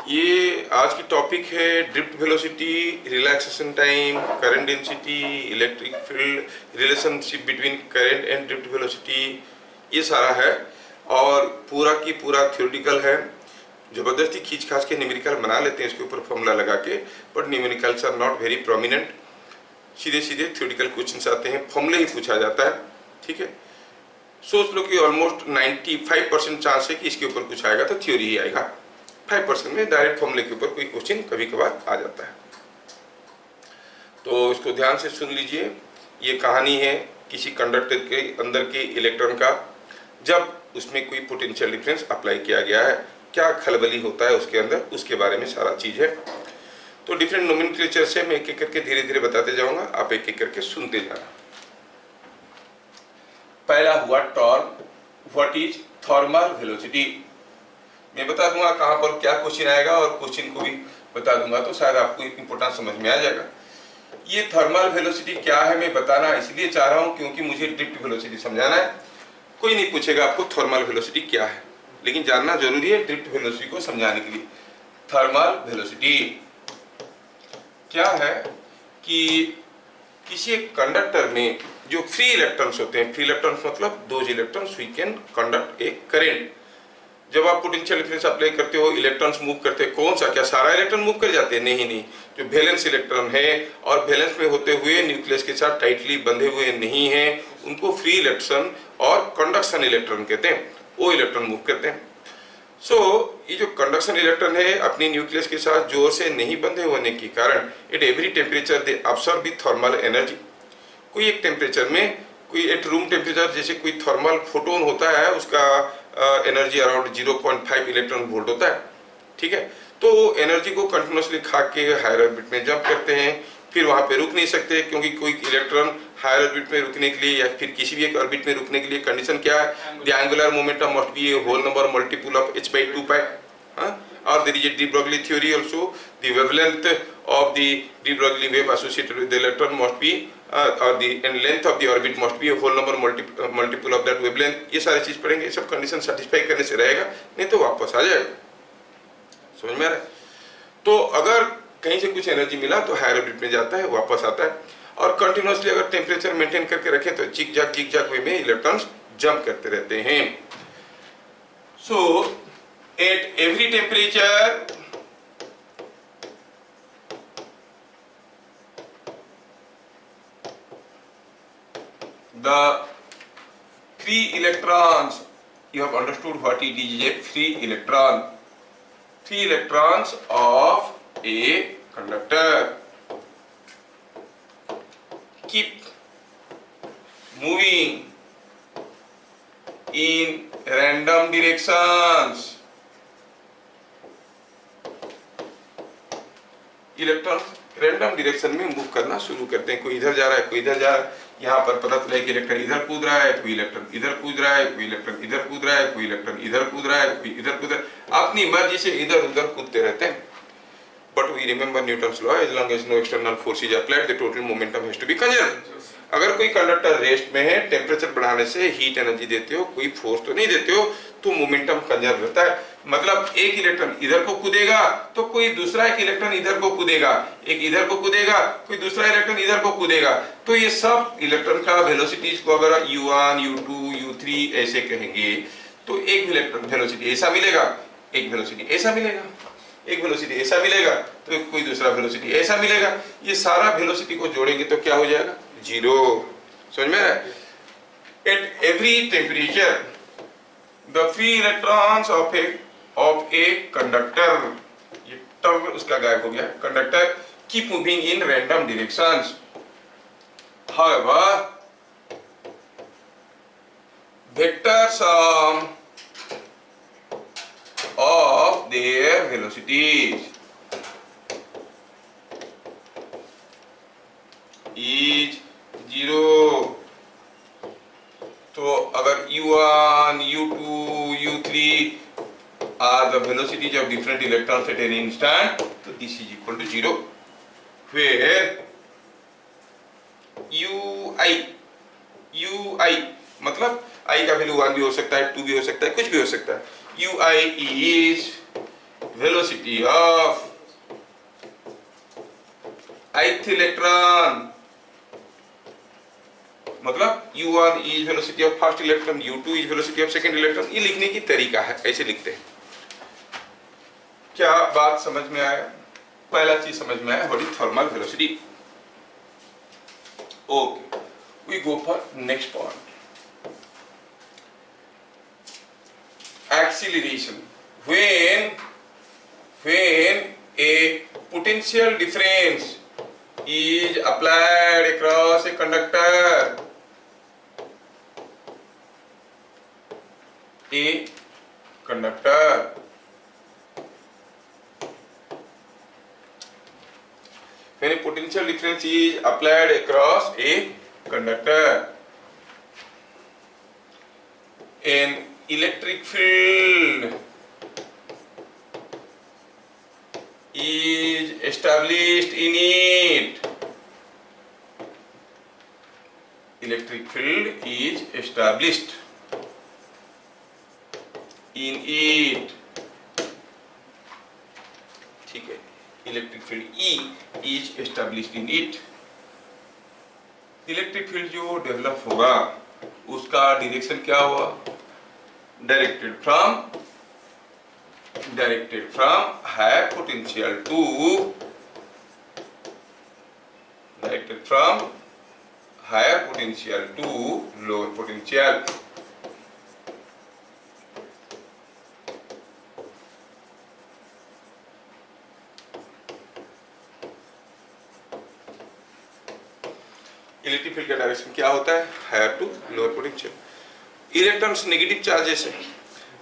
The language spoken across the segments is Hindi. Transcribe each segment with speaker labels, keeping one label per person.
Speaker 1: ये आज की टॉपिक है drift velocity, relaxation time, current density, electric field, relationship between current and drift velocity, ये सारा है और पूरा की पूरा थ्योरेटिकल है। ज़बरदस्ती खींच खाच के न्यूमेरिकल बना लेते हैं इसके ऊपर फॉर्मूला लगा के, but numericals are not very prominent. सीधे सीधे थ्योरेटिकल क्वेश्चंस आते हैं, फॉर्मूले ही पूछा जाता है। ठीक है, सोच लो कि ऑलमोस्ट 95% चांस है कि इसके ऊपर कुछ आएगा तो थ्योरी ही आएगा। 5% में डायरेक्ट फॉर्मूले के ऊपर कोई क्वेश्चन कभी कभार आ जाता है। तो इसको ध्यान से सुन लीजिए। ये कहानी है किसी कंडक्टर के अंदर के इलेक्ट्रॉन का, जब उसमें कोई पोटेंशियल डिफरेंस अप्लाई किया गया है, क्या खलबली होता है उसके अंदर, उसके बारे में सारा चीज है। तो डिफरेंट नोमेनक्लेचर से मैं एक एक करके धीरे धीरे बताते जाऊंगा, आप एक एक करके सुनते जाना। पहला हुआ torque. What is thermal velocity. मैं बता दूंगा कहां पर क्या क्वेश्चन आएगा और क्वेश्चन को भी बता दूंगा, तो शायद आपको इंपोर्टेंस समझ में आ जाएगा। ये थर्मल वेलोसिटी क्या है मैं बताना इसलिए चाह रहा हूं क्योंकि मुझे ड्रिफ्ट वेलोसिटी समझाना है। कोई नहीं पूछेगा आपको थर्मल वेलोसिटी क्या है, लेकिन जानना जरूरी है ड्रिफ्ट वेलोसिटी को समझाने के लिए। थर्मल वेलोसिटी क्या है कि किसी एक कंडक्टर में जो फ्री इलेक्ट्रॉन्स होते हैं, फ्री इलेक्ट्रॉन्स मतलब those electrons we can conduct a current. जब आप पोटेंशियल डिफरेंस अप्लाई करते हो, इलेक्ट्रॉन्स मूव करते हैं, कौन सा, क्या सारा इलेक्ट्रॉन मूव कर जाते हैं? नहीं, जो वैलेंस इलेक्ट्रॉन है और वैलेंस में होते हुए न्यूक्लियस के साथ टाइटली बंधे हुए नहीं है, उनको फ्री इलेक्ट्रॉन और कंडक्शन इलेक्ट्रॉन कहते हैं। वो इलेक्ट्रॉन मूव करते हैं। ये जो कंडक्शन इलेक्ट्रॉन है अपनी न्यूक्लियस के साथ जोर से नहीं बंधे होने के कारण at every temperature they absorb the thermal energy. कोई एक टेम्परेचर में, कोई एट रूम टेम्परेचर जैसे कोई थर्मल फोटोन होता है, उसका एनर्जी अराउंड 0.5 इलेक्ट्रॉन वोल्ट होता है। ठीक है, तो एनर्जी को कंटिन्यूसली खा के हायर ऑर्बिट में जंप करते हैं, फिर वहां पे रुक नहीं सकते क्योंकि कोई इलेक्ट्रॉन हायर ऑर्बिट में रुकने के लिए या फिर किसी भी एक ऑर्बिट में रुकने के लिए कंडीशन क्या है? The angular momentum must be a whole number multiple of h/2π। और there is a de Broglie theory also, the wavelength of the de Broglie wave associated with the electron must be or the and length of the orbit must be a whole number multiple of that wavelength। ये सारी चीज पढ़ेंगे, ये सब कंडीशन सेटिस्फाई करने से रहेगा, नहीं तो वापस आ जाएगा। समझ में आ रहा है? तो अगर कहीं से कुछ एनर्जी मिला तो हायर ऑर्बिट में जाता है, वापस आता है, और कंटिन्यूसली अगर टेम्परेचर मेंटेन करके रखें तो जिग जाग वे में इलेक्ट्रॉन्स जंप करते रहते हैं। सो at every temperature the free electrons, you have understood what it is a free electron, free electrons of a conductor keep moving in random directions। Electron random direction में मूव करना शुरू करते हैं, कोई इधर जा रहा है, कोई इधर जा रहा है। यहाँ पर पता चला कि इलेक्ट्रॉन इधर कूद रहा है, कोई इलेक्ट्रॉन इधर कूद रहा है, कोई इलेक्ट्रॉन इधर कूद रहा है, कोई इलेक्ट्रॉन इधर कूद रहा है, कोई इधर कूद रहा है, अपनी मर्जी से इधर उधर कूदते रहते हैं। But we remember Newton's law, as long as no external force is applied the total momentum has to be conserved. अगर कोई कंडक्टर रेस्ट में है, टेम्परेचर बढ़ाने से हीट एनर्जी देते हो, कोई फोर्स तो नहीं देते हो, तो मोमेंटम कंजर्व रहता है। मतलब एक इलेक्ट्रॉन इधर को कूदेगा तो कोई दूसरा एक इलेक्ट्रॉन इधर को कूदेगा, एक इधर को कूदेगा, कोई दूसरा इलेक्ट्रॉन इधर को कूदेगा। तो ये सब इलेक्ट्रॉन का वेलोसिटीज को अगर u1, u2, u3 ऐसे कहेंगे तो एक इलेक्ट्रॉन वेलोसिटी ऐसा मिलेगा, एक वेलोसिटी ऐसा मिलेगा, एक वेलोसिटी ऐसा मिलेगा, तो कोई दूसरा वेलोसिटी ऐसा मिलेगा। ये सारा वेलोसिटी को जोड़ेंगे तो क्या हो जाएगा? जीरो। समझ में? At every temperature the free electrons of a conductor, ये टर्म उसका गायब हो गया, conductor keep moving in random directions. However vector sum of their velocities is 0। तो अगर u1, u2, u3 are the velocities of different electrons at any instant, so this is equal to 0, where ui मतलब i का वैल्यू 1 भी हो सकता है, 2 भी हो सकता है, कुछ भी हो सकता है। ui is velocity of ith electron, मतलब u1 is velocity of first electron, u2 is velocity of second electron। ये लिखने की तरीका है, ऐसे लिखते हैं। क्या बात समझ में आया? पहला चीज समझ में आया, what is thermal velocity. Okay, we go for next point, acceleration। when a potential difference is applied across a conductor, when a potential difference is applied across a conductor, an electric field is established in it, electric field is established in it, ठीक है, electric field E is established in it। Electric field जो डेवलप होगा उसका डायरेक्शन क्या हुआ? Directed from higher potential to lower potential. Electric field का डायरेक्शन क्या होता है? Higher to lower potential. Electrons negative charges है।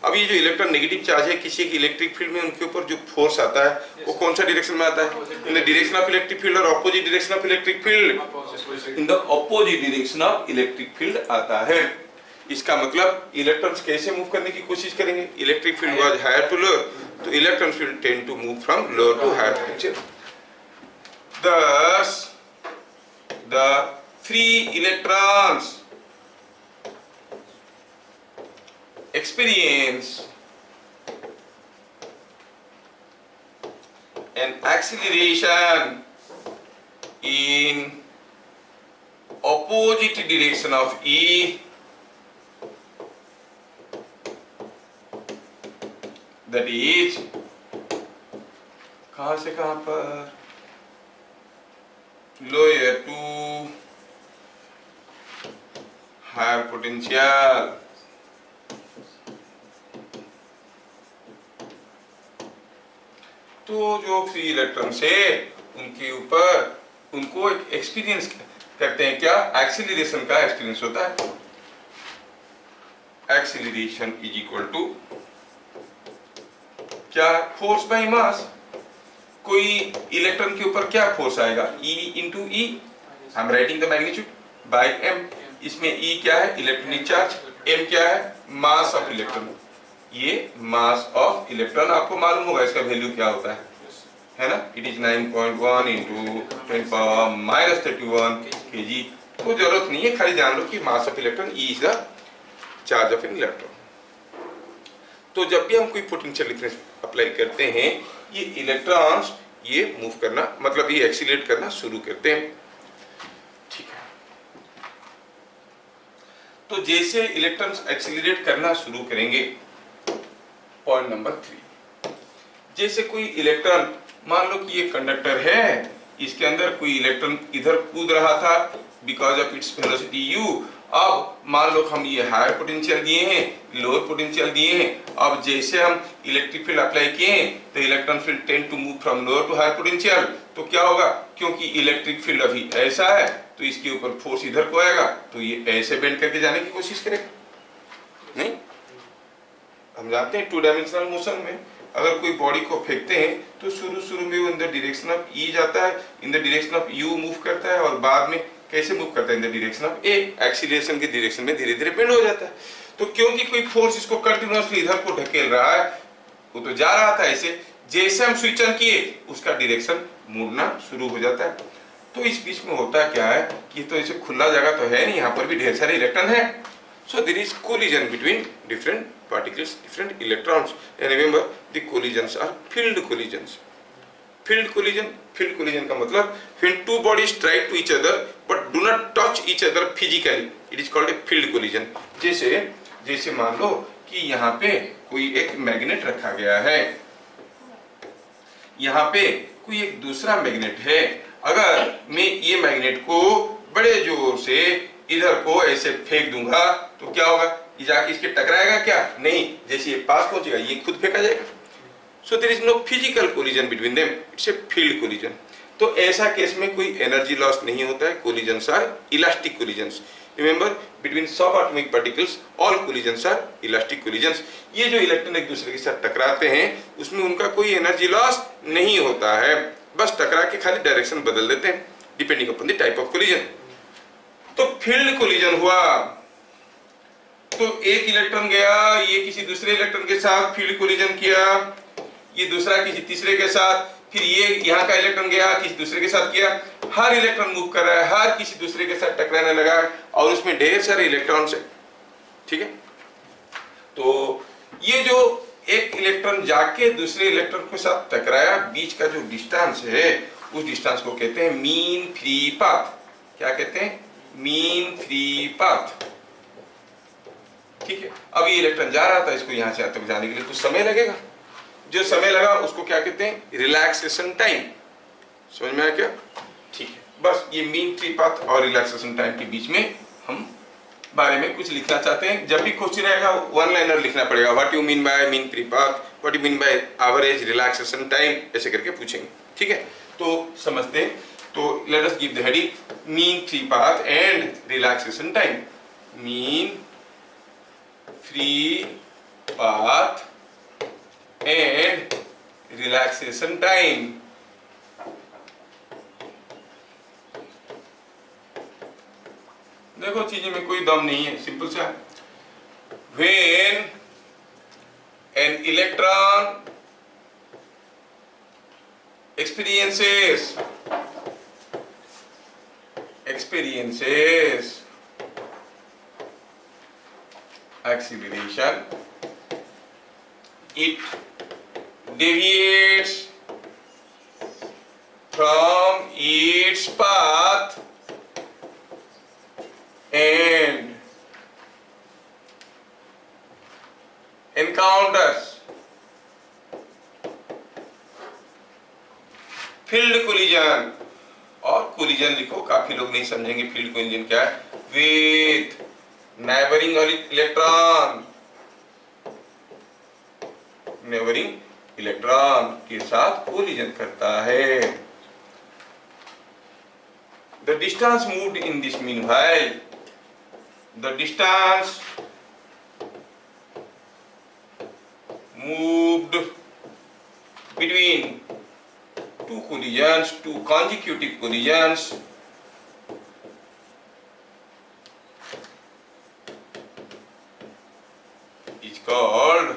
Speaker 1: अब ये जो इलेक्ट्रॉन नेगेटिव चार्ज है किसी की इलेक्ट्रिक फील्ड में, उनके ऊपर जो फोर्स आता है वो कौन सा डायरेक्शन में आता है? In the direction of electric field और opposite direction of electric field? In the opposite direction of electric field आता है। इसका मतलब इलेक्ट्रॉन्स कैसे मूव करने की कोशिश करेंगे? Electric field was higher to lower, तो electrons will tend to move from lower to higher potential. Thus the free electrons experience an acceleration in opposite direction of E, that is कहां से कहां पर? Lower to higher potential. तो जो फ्री इलेक्ट्रॉन्स है उनके ऊपर उनको एक एक्सपीरियंस करते हैं, क्या? एक्सीलरेशन का एक्सपीरियंस होता है। एक्सीलरेशन इज इक्वल टू क्या? Force by mass. कोई इलेक्ट्रॉन के ऊपर क्या फोर्स आएगा? E into e, I am writing the magnitude by m। इसमें E क्या है? Electronic charge. m क्या है? Mass of electron. ये मास ऑफ इलेक्ट्रॉन आपको मालूम होगा इसका वैल्यू क्या होता है ना? It is 9.1 into 10⁻³ kg। तो जरूरत नहीं है, खाली जान लो कि mass of electron E is the charge of an electron. तो जब भी हम कोई पोटेंशियल डिफरेंस अप्लाई करते हैं, ये इलेक्ट्रॉन्स ये मूव करना, मतलब ये एक्सीलरेट करना शुरू करते हैं, ठीक है। तो जैसे इलेक्ट्रॉन्स एक्सीलरेट करना शुरू करेंगे, पॉइंट नंबर 3, जैसे कोई इलेक्ट्रॉन, मान लो कि ये कंडक्टर है, इसके अंदर कोई इलेक्ट्रॉन इधर कूद रहा था because of its velocity u। अब मान लो हम ये हायर पोटेंशियल दिए हैं, लोअर पोटेंशियल दिए हैं। अब जैसे हम इलेक्ट्रिक फील्ड अप्लाई किए हैं तो electron field tend to move from lower to higher potential. तो क्या होगा? क्योंकि इलेक्ट्रिक फील्ड अभी ऐसा है तो इसके ऊपर फोर्स इधर को आएगा, तो ये ऐसे बेंड करके जाने की कोशिश करेगा। नहीं, हम जानते हैं 2 डायमेंशनल मोशन में अगर कोई बॉडी को फेंकते हैं तो शुरू में वो इन द डायरेक्शन ऑफ E जाता है, in the direction of U move करता है, और बाद में कैसे मूव करता है? In the direction of A, acceleration की डायरेक्शन में धीरे धीरे बेंड हो जाता है। तो क्योंकि कोई फोर्स इसको कंटिन्यूअसली इधर को ढकेल रहा है, वो तो जा रहा था ऐसे, जैसे हम स्विच ऑन किए उसका डायरेक्शन मुड़ना शुरू हो जाता है। तो इस बीच में होता क्या है कि तो ऐसे खुला जगह तो है नहीं, यहाँ पर भी ढेर सारे इलेक्ट्रॉन है, So there is collision between different particles, different electrons, and remember the collisions are field collisions. Field collision का मतलब when two bodies strike to each other but do not touch each other physically, it is called a field collision. जैसे मान लो कि यहाँ पे कोई एक मैग्नेट रखा गया है, यहाँ पे कोई एक दूसरा मैग्नेट है, अगर मैं ये मैग्नेट को बड़े जोर से इधर को ऐसे फेंक दूंगा तो क्या होगा, ये जाके इसके टकराएगा क्या? नहीं, जैसे ये पास पहुंचेगा ये खुद फेंका जाएगा. So there is no physical collision between them, it's a field collision. तो ऐसा केस में कोई एनर्जी लॉस नहीं होता है. Collisions are elastic collisions. Remember, between subatomic particles all collisions are elastic collisions. ये जो इलेक्ट्रॉन एक दूसरे के साथ टकराते हैं उसमें उनका कोई एनर्जी लॉस नहीं होता है, बस टकरा के खाली डायरेक्शन बदल देते हैं depending upon the type of collision. तो फील्ड कोलिजन हुआ तो एक इलेक्ट्रॉन गया, ये किसी दूसरे इलेक्ट्रॉन के साथ फील्ड कोलिजन किया, ये दूसरा किसी तीसरे के साथ, फिर ये यहाँ का इलेक्ट्रॉन गया किसी दूसरे के साथ किया. हर इलेक्ट्रॉन मूव कर रहा है, हर किसी दूसरे के साथ टकराने लगा और उसमें ढेर सारे इलेक्ट्रॉन्स है. ठीक है, तो ये जो एक इलेक्ट्रॉन जाके दूसरे इलेक्ट्रॉन के साथ टकराया, बीच का जो डिस्टेंस है उस डिस्टेंस को कहते हैं मीन फ्री पाथ. क्या कहते हैं? Mean free path. ठीक है, अब ये इलेक्ट्रॉन जा रहा था, इसको यहाँ से यहाँ तक जाने के लिए कुछ समय लगेगा. जो समय लगा उसको क्या कहते हैं? Relaxation time. समझ में आया क्या? ठीक है, बस ये मीन फ्री पाथ और रिलैक्सेशन टाइम के बीच में हम बारे में कुछ लिखना चाहते हैं. जब भी क्वेश्चन आएगा वन लाइनर लिखना पड़ेगा. What you mean bye mean free path, what you mean by average relaxation time, ऐसे करके पूछेंगे. ठीक है, तो समझते हैं. तो let us give the heading mean free path and relaxation time. Mean free path and relaxation time. देखो चीजें में कोई दम नहीं है, सिंपल सा. When an electron experiences acceleration, it deviates from its path and encounters field collision. और कोलिजन लिखो, काफी लोग नहीं समझेंगे फील्ड कोलिजन क्या है. With neighbouring electron, neighbouring electron के साथ कोलिजन करता है. The distance moved in this meanwhile, the distance moved between two collisions, two consecutive collisions, is called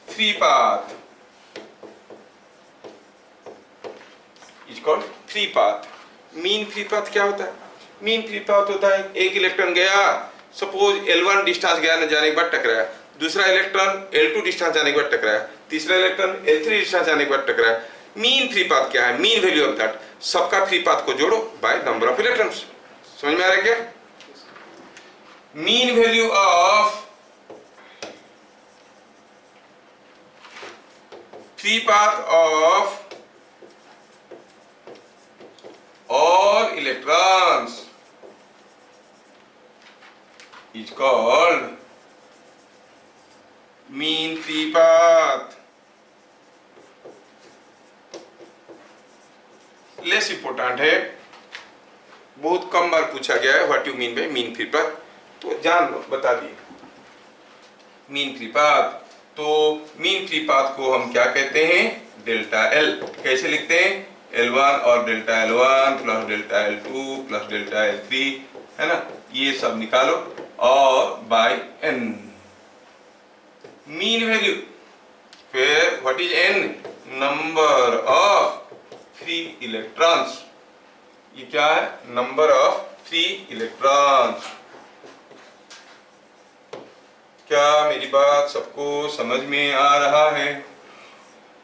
Speaker 1: free path. Is called free path. Mean free path क्या होता है? मीन फ्री पाथ होता है एक इलेक्ट्रॉन गया, सपोज L1 डिस्टेंस गया न जाने के बाद टकराया, दूसरा इलेक्ट्रॉन L2 डिस्टेंस जाने के बाद टकराया, तीसरा इलेक्ट्रॉन L3 डिस्टेंस जाने के बाद टकराया. मीन फ्री पाथ क्या है? Mean value of that. सबका फ्री पाथ को जोड़ो बाय नंबर ऑफ इलेक्ट्रॉन्स. समझ में आ रहा है क्या? Mean value of free path of all electrons is called mean free path. Less important है, बहुत कम बार पूछा गया है what you mean bye mean free path, तो जान लो, बता दिए. मीन फ्री पाथ, तो मीन फ्री पाथ को हम क्या कहते हैं? Delta L. कैसे लिखते हैं? L1 और delta L1 plus delta L2 plus delta L3, है ना, ये सब निकालो और बाय n. मीन वैल्यू, फिर what is n? Number of free electrons. ये क्या है? Number of free electrons. क्या मेरी बात सबको समझ में आ रहा है?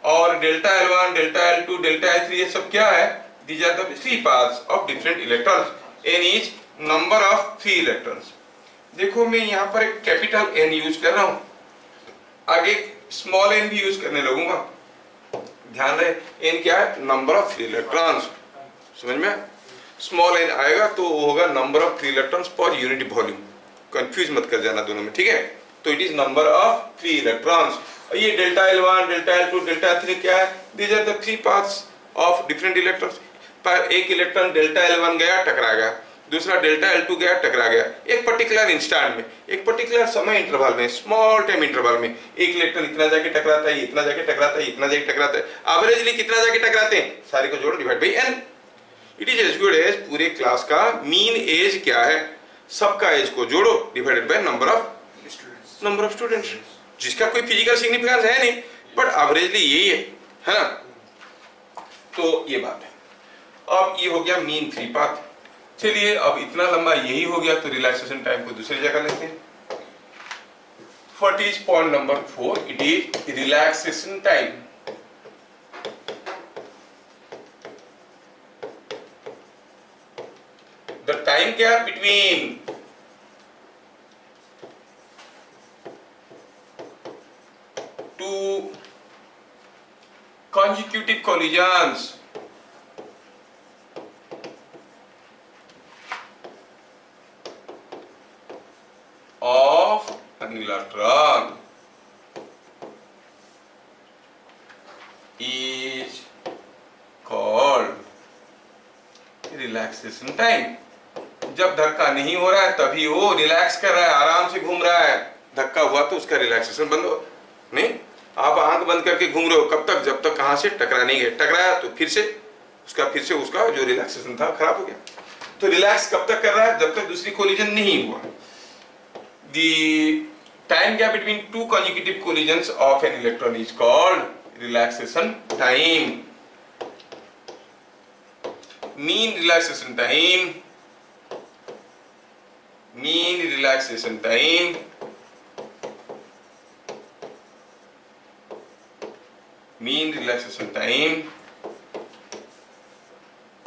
Speaker 1: और delta L1, delta L2, delta L3 ये सब क्या है? These are the three paths of different electrons. N is number of free electrons. देखो मैं यहाँ पर एक कैपिटल N यूज कर रहा हूँ, आगे स्मॉल n भी यूज करने लगूंगा। ध्यान रहे n क्या है? Number of free electrons. समझ में? स्मॉल n आएगा तो वो होगा number of free electrons per unit volume. Confuse मत कर जाना दोनों में, ठीक है? तो it is number of free electrons. ये delta L1, delta L2, delta L3 क्या है? These are the three paths of different electrons. पर एक इलेक्ट्रॉन डेल्टा L1 गया, टकरा गया, दूसरा डेल्टा L2 गया, टकरा गया। एक पर्टिकुलर इंस्टेंट में, एक पर्टिकुलर समय इंटरवल में, स्मॉल टाइम इंटरवल में एक इलेक्ट्रॉन इतना जाके टकराता है, इतना जाके टकराता है, इतना जाके टकराता है। एवरेजली कितना जाके टकराते हैं? सारे को जोड़ो, divide by n। It is as good as पूरे क्लास का मीन एज क्या है, सबका एज को जोड़ो, divided by number of students. जिसका कोई फिजिकल सिग्निफिकेंस है नहीं, बट एवरेजली यही है ना? तो ये बात है। अब ये हो गया मीन फ्री पाथ। चलिए अब इतना लंबा यही हो गया, तो रिलैक्सेशन टाइम को दूसरी जगह लेते हैं। What is point number 4? It is relaxation time. The time gap between two consecutive collisions of an electron is called relaxation time। जब धक्का नहीं हो रहा है तभी वो रिलैक्स कर रहा है, आराम से घूम रहा है। धक्का हुआ तो उसका रिलैक्सेशन बंद हो। नहीं, आप आंख बंद करके घूम रहे हो, कब तक? जब तक कहां से टकरा नहीं गए। टकराया तो फिर से उसका जो रिलैक्सेशन था खराब हो गया। तो रिलैक्स कब तक कर रहा है? जब तक दूसरी कोलिजन नहीं हुआ। The time gap between two consecutive collisions of an electron is called relaxation time। mean relaxation time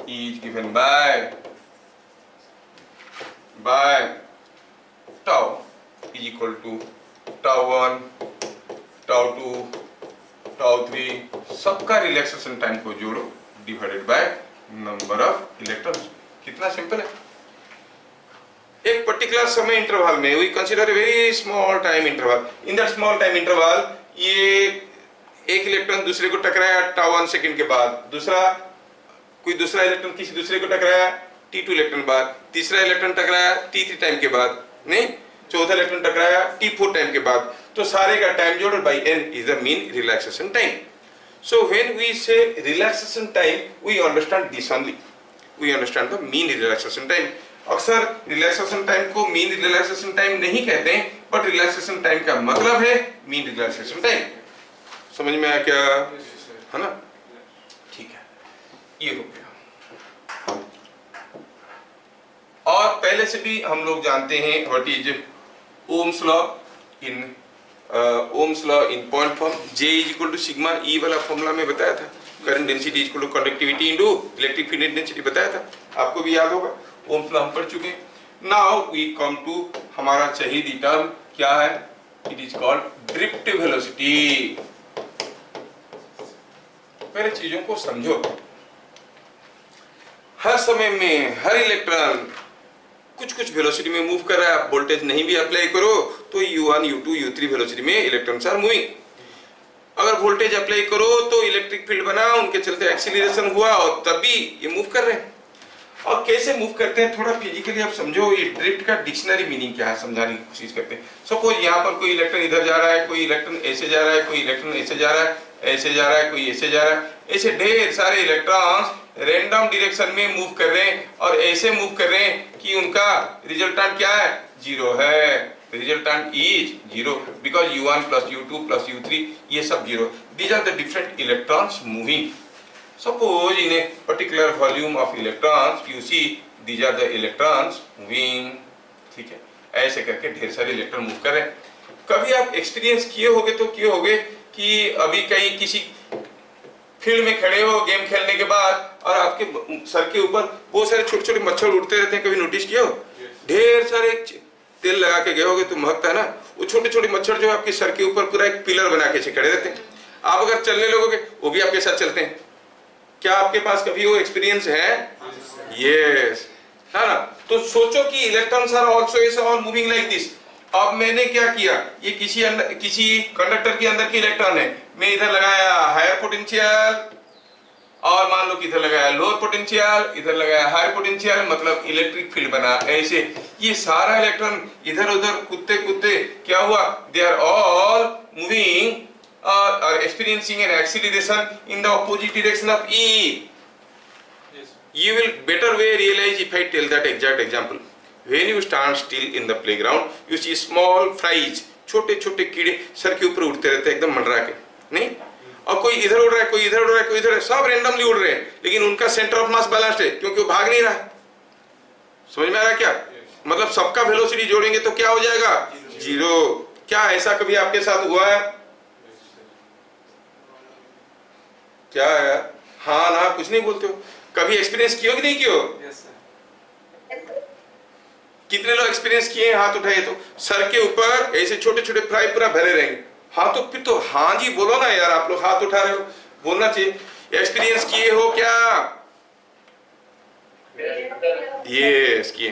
Speaker 1: is given by tau is equal to tau 1, tau 2, tau 3 सबका रिलैक्सेशन टाइम को जोड़ो, divided by number of electrons. कितना सिंपल है। एक पर्टिकुलर समय इंटरवल में we consider a very small time interval. In that small time interval ये एक इलेक्ट्रॉन दूसरे को टकराया tau 1 सेकंड के बाद, कोई दूसरा इलेक्ट्रॉन किसी दूसरे को टकराया t2 इलेक्ट्रॉन बाद, तीसरा इलेक्ट्रॉन टकराया t3 टाइम के बाद, नहीं, चौथा इलेक्ट्रॉन टकराया t4 टाइम के बाद। तो सारे का टाइम जोड़ो by n is the mean relaxation time. So when we say relaxation time we understand this only, we understand the mean relaxation time. अक्सर रिलैक्सेशन टाइम को मीन रिलैक्सेशन टाइम नहीं कहते हैं, बट रिलैक्सेशन टाइम का मतलब है मीन रिलैक्सेशन टाइम। समझ में आया क्या? है ना? ठीक है, ये हो गया। और पहले से भी हम लोग जानते हैं what is Ohm's law in point form. J is equal to sigma E वाला फॉर्मूला में बताया था। Current density is equal to conductivity into electric field density बताया था, आपको भी याद होगा। ओम्स लॉ हम पढ़ चुके हैं। नाउ वी कम टू हमारा चाहिए टर्म क्या है? It is called drift velocity. पहले चीजों को समझो। हर समय में हर इलेक्ट्रॉन कुछ वेलोसिटी में मूव कर रहा है। आप वोल्टेज नहीं भी अप्लाई करो तो U1, U2, U3 वेलोसिटी में इलेक्ट्रॉन्स आर मूविंग। अगर वोल्टेज अप्लाई करो तो इलेक्ट्रिक फील्ड बना, उनके चलते एक्सीलरेशन हुआ और तब भी ये मूव कर रहे हैं। और कैसे मूव करते हैं थोड़ा फिजिकली आप समझो। ये ड्रिफ्ट का डिक्शनरी मीनिंग क्या है समझाने की कोशिश करते हैं। सपोज यहाँ पर कोई इलेक्ट्रॉन इधर जा रहा है, कोई इलेक्ट्रॉन ऐसे जा रहा है, कोई इलेक्ट्रॉन ऐसे जा रहा है, ऐसे जा रहा है, कोई ऐसे जा रहा है। ऐसे ढेर सारे इलेक्ट्रॉन्स रैंडम डायरेक्शन में मूव कर रहे हैं और ऐसे मूव कर रहे हैं कि उनका रिजल्टेंट क्या है? जीरो है। Resultant is zero because U1 plus U2 plus U3 ये सब जीरो। These are the different electrons moving. Suppose in a particular volume of electrons you see these are the electrons moving, ठीक है, ऐसे करके ढेर सारे इलेक्ट्रॉन मूव कर रहे हैं। कभी आप एक्सपीरियंस किए होगे कि अभी कहीं किसी फील्ड में खड़े हो गेम खेलने के बाद और आपके सर के ऊपर बहुत सारे छोटे छोटे मच्छर उड़ते रहते हैं, कभी नोटिस किया हो? ढेर सारे तेल लगा के गए होगे तो महकता है ना, वो छोटे छोटे मच्छर जो आपके सर के ऊपर पूरा एक पिलर बना के खड़े रहते हैं। आप अगर चलने लगोगे वो भी आपके साथ चलते हैं। क्या आपके पास कभी वो एक्सपीरियंस है? यस, है ना? तो सोचो कि electrons are also all moving like this. अब मैंने क्या किया, ये किसी कंडक्टर के अंदर की इलेक्ट्रॉन है, मैं इधर लगाया हायर पोटेंशियल और मान लो कि इधर लगाया लोअर पोटेंशियल, इधर लगाया हायर पोटेंशियल, मतलब इलेक्ट्रिक फील्ड बना। ऐसे ये सारा इलेक्ट्रॉन इधर उधर कूदते कूदते क्या हुआ, they are all moving or experiencing an acceleration in the opposite direction of E. Yes. You will better way realize if I tell that exact example. When you stand still in the playground, you see small flies, छोटे छोटे कीड़े सर के ऊपर उड़ते रहते हैं एकदम मंडरा के, नहीं? और कोई इधर उड़ रहा है, कोई इधर उड़ रहा है, कोई इधर, सब रेंडमली उड़ रहे हैं, लेकिन उनका सेंटर ऑफ मास बैलेंस्ड है क्योंकि वो भाग नहीं रहा। समझ में आ रहा क्या? मतलब सबका वेलोसिटी जोड़ेंगे तो क्या हो जाएगा? जीरो। क्या ऐसा कभी आपके साथ हुआ है? क्या है? हाँ ना, कुछ नहीं बोलते हो। कभी एक्सपीरियंस किया कि नहीं किया? कितने लोग एक्सपीरियंस किए? हाथ उठाए तो। सर के ऊपर ऐसे छोटे छोटे फ्राई पूरा भरे रहेंगे। हाँ तो फिर तो हाँ जी बोलो ना यार, आप लोग हाथ उठा रहे हो, बोलना चाहिए। एक्सपीरियंस किए हो क्या? यस, किए।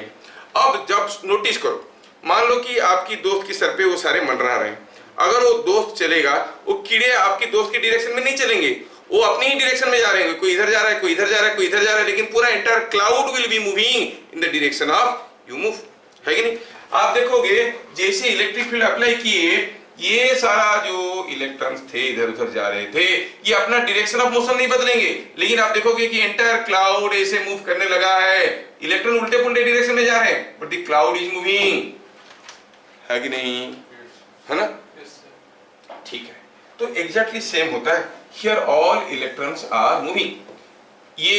Speaker 1: अब जब नोटिस करो, मान लो कि आपकी दोस्त की सर पे वो सारे मंडरा रहे हैं, अगर वो दोस्त चलेगा, वो कीड़े आपकी दोस्त की डायरेक्शन में नहीं चलेंगे, वो अपनी ही डायरेक्शन में जा रहे हैं। कोई इधर जा रहा है, कोई इधर जा रहा है, कोई इधर जा रहा है, लेकिन पूरा entire cloud will be moving in the direction of you move, है कि नहीं? आप देखोगे जैसे इलेक्ट्रिक फील्ड अप्लाई किए, ये सारा जो इलेक्ट्रॉन्स थे इधर उधर जा रहे थे, ये अपना डायरेक्शन ऑफ मोशन नहीं बदलेंगे, लेकिन आप देखोगे कि एंटायर क्लाउड ऐसे मूव करने लगा है। इलेक्ट्रॉन उल्टे पुल्टे डायरेक्शन में जा रहे हैं, but the cloud is moving, है कि नहीं? है ना? ठीक है, तो एग्जैक्टली सेम होता है। Here all electrons are moving. ये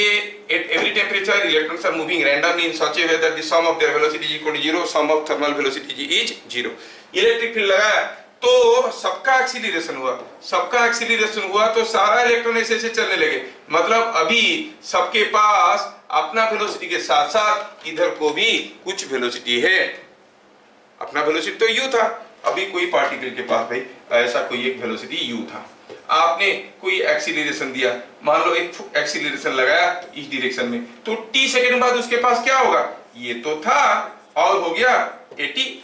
Speaker 1: at every temperature electrons are moving randomly in such a way that the sum of their velocity is equal to zero, sum of thermal velocity is zero. Electric field लगाया तो सबका एक्सीलरेशन हुआ तो सारा इलेक्ट्रॉन ऐसे ऐसे चलने लगे। मतलब अभी सबके पास अपना वेलोसिटी के साथ साथ इधर को भी कुछ वेलोसिटी है। अपना वेलोसिटी तो u था, अभी कोई पार्टिकल के पास भाई ऐसा कोई एक वेलोसिटी u था। आपने कोई एक्सीलरेशन दिया, मान लो एक एक्सीलरेशन लगाया इस डायरेक्शन में, तो t सेकंड बाद उसके पास क्या होगा? ये तो था और हो गया 80।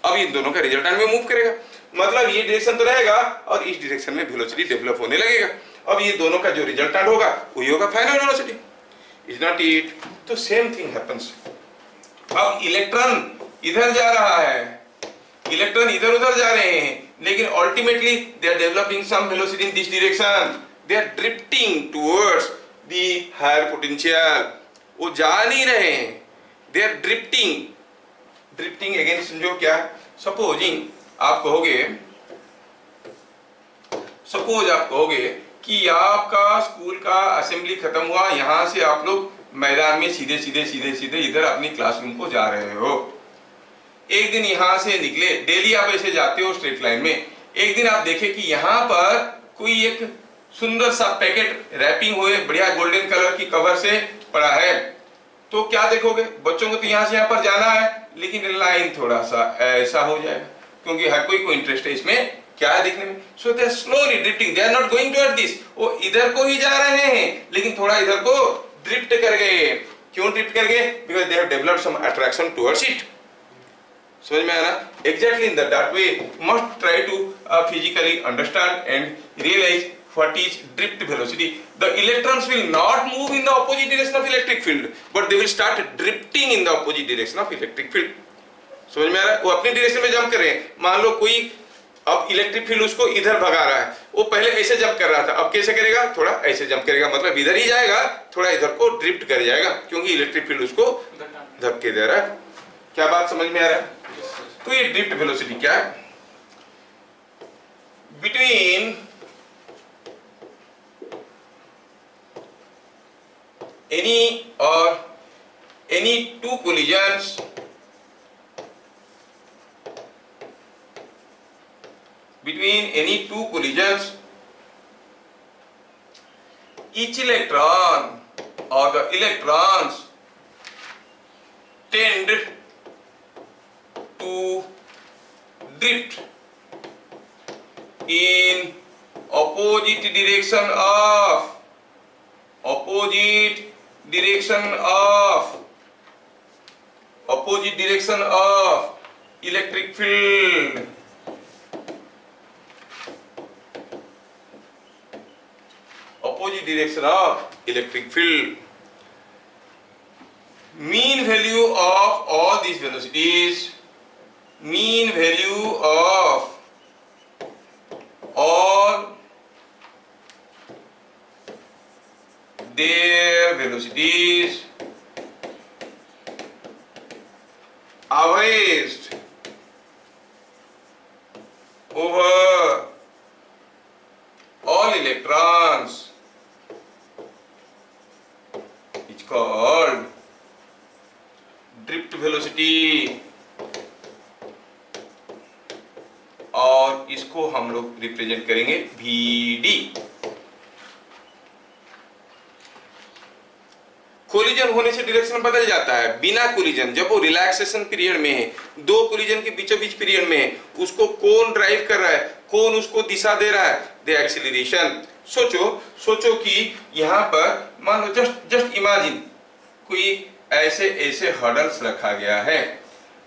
Speaker 1: अब इन दोनों का रिजल्टेंट में मूव करेगा, मतलब ये डायरेक्शन तो रहेगा और इस डायरेक्शन में वेलोसिटी डेवलप होने लगेगा। अब ये दोनों का जो रिजल्टेंट होगा वही होगा final velocity, is not it? तो सेम थिंग हैपेंस। अब इलेक्ट्रॉन इधर जा रहा है, इलेक्ट्रॉन इधर उधर जा रहे हैं, लेकिन ultimately they are developing some velocity in this direction, they are drifting towards the higher potential. वो जा नहीं रहे हैं, they are drifting. Drifting again समझो क्या? सपोज आप कहोगे कि आपका स्कूल का असेंबली खत्म हुआ, यहां से आप लोग मैदान में सीधे सीधे इधर अपनी क्लासरूम को जा रहे हो। एक दिन यहां से निकले, डेली आप ऐसे जाते हो स्ट्रेट लाइन में, एक दिन आप देखे कि यहाँ पर कोई एक सुंदर सा पैकेट रैपिंग हुए बढ़िया गोल्डन कलर की कवर से पड़ा है, तो क्या देखोगे? बच्चों को तो यहाँ से यहाँ पर जाना है, लेकिन लाइन थोड़ा सा ऐसा हो जाएगा, क्योंकि हर कोई को इंटरेस्ट है इसमें क्या है देखने में। So they are slowly drifting, they are not going toward this. वो इधर को ही जा रहे हैं, लेकिन थोड़ा इधर को ड्रिफ्ट कर गए। क्यों ड्रिफ्ट कर गए? Because they have developed some attraction towards it. समझ में आना? Exactly in that way must try to physically understand and realise what is drift velocity. The electrons will not move in the opposite direction of electric field, but they will start drifting in the opposite direction of electric field. समझ में आ रहा है? वो अपनी डायरेक्शन में जंप कर रहे हैं। मान लो कोई अब इलेक्ट्रिक फील्ड उसको इधर भगा रहा है, वो पहले ऐसे जंप कर रहा था, अब कैसे करेगा? थोड़ा ऐसे जंप करेगा, मतलब इधर ही जाएगा, थोड़ा इधर को ड्रिफ्ट कर जाएगा, क्योंकि इलेक्ट्रिक फील्ड उसको धक्के दे रहा है। क्या बात समझ में आ रहा है? तो ये ड्रिफ्ट वेलोसिटी क्या है? Between any two collisions between any two collisions, each electron or the electrons tend to drift in opposite direction of electric field. Opposite direction of electric field. Mean value of all these velocities, mean value of all their velocities averaged over all electrons is called drift velocity, और इसको हम लोग रिप्रेजेंट करेंगे Vd। कोलिजन होने से डायरेक्शन बदल जाता है। बिना कोलिजन, जब वो रिलैक्सेशन पीरियड में है, दो कोलिजन के बीचों बीच पीरियड में है, उसको कौन ड्राइव कर रहा है, कौन उसको दिशा दे रहा है? The acceleration. सोचो कि यहाँ पर मान लो जस्ट इमेजिन कोई ऐसे हर्डल्स रखा गया है,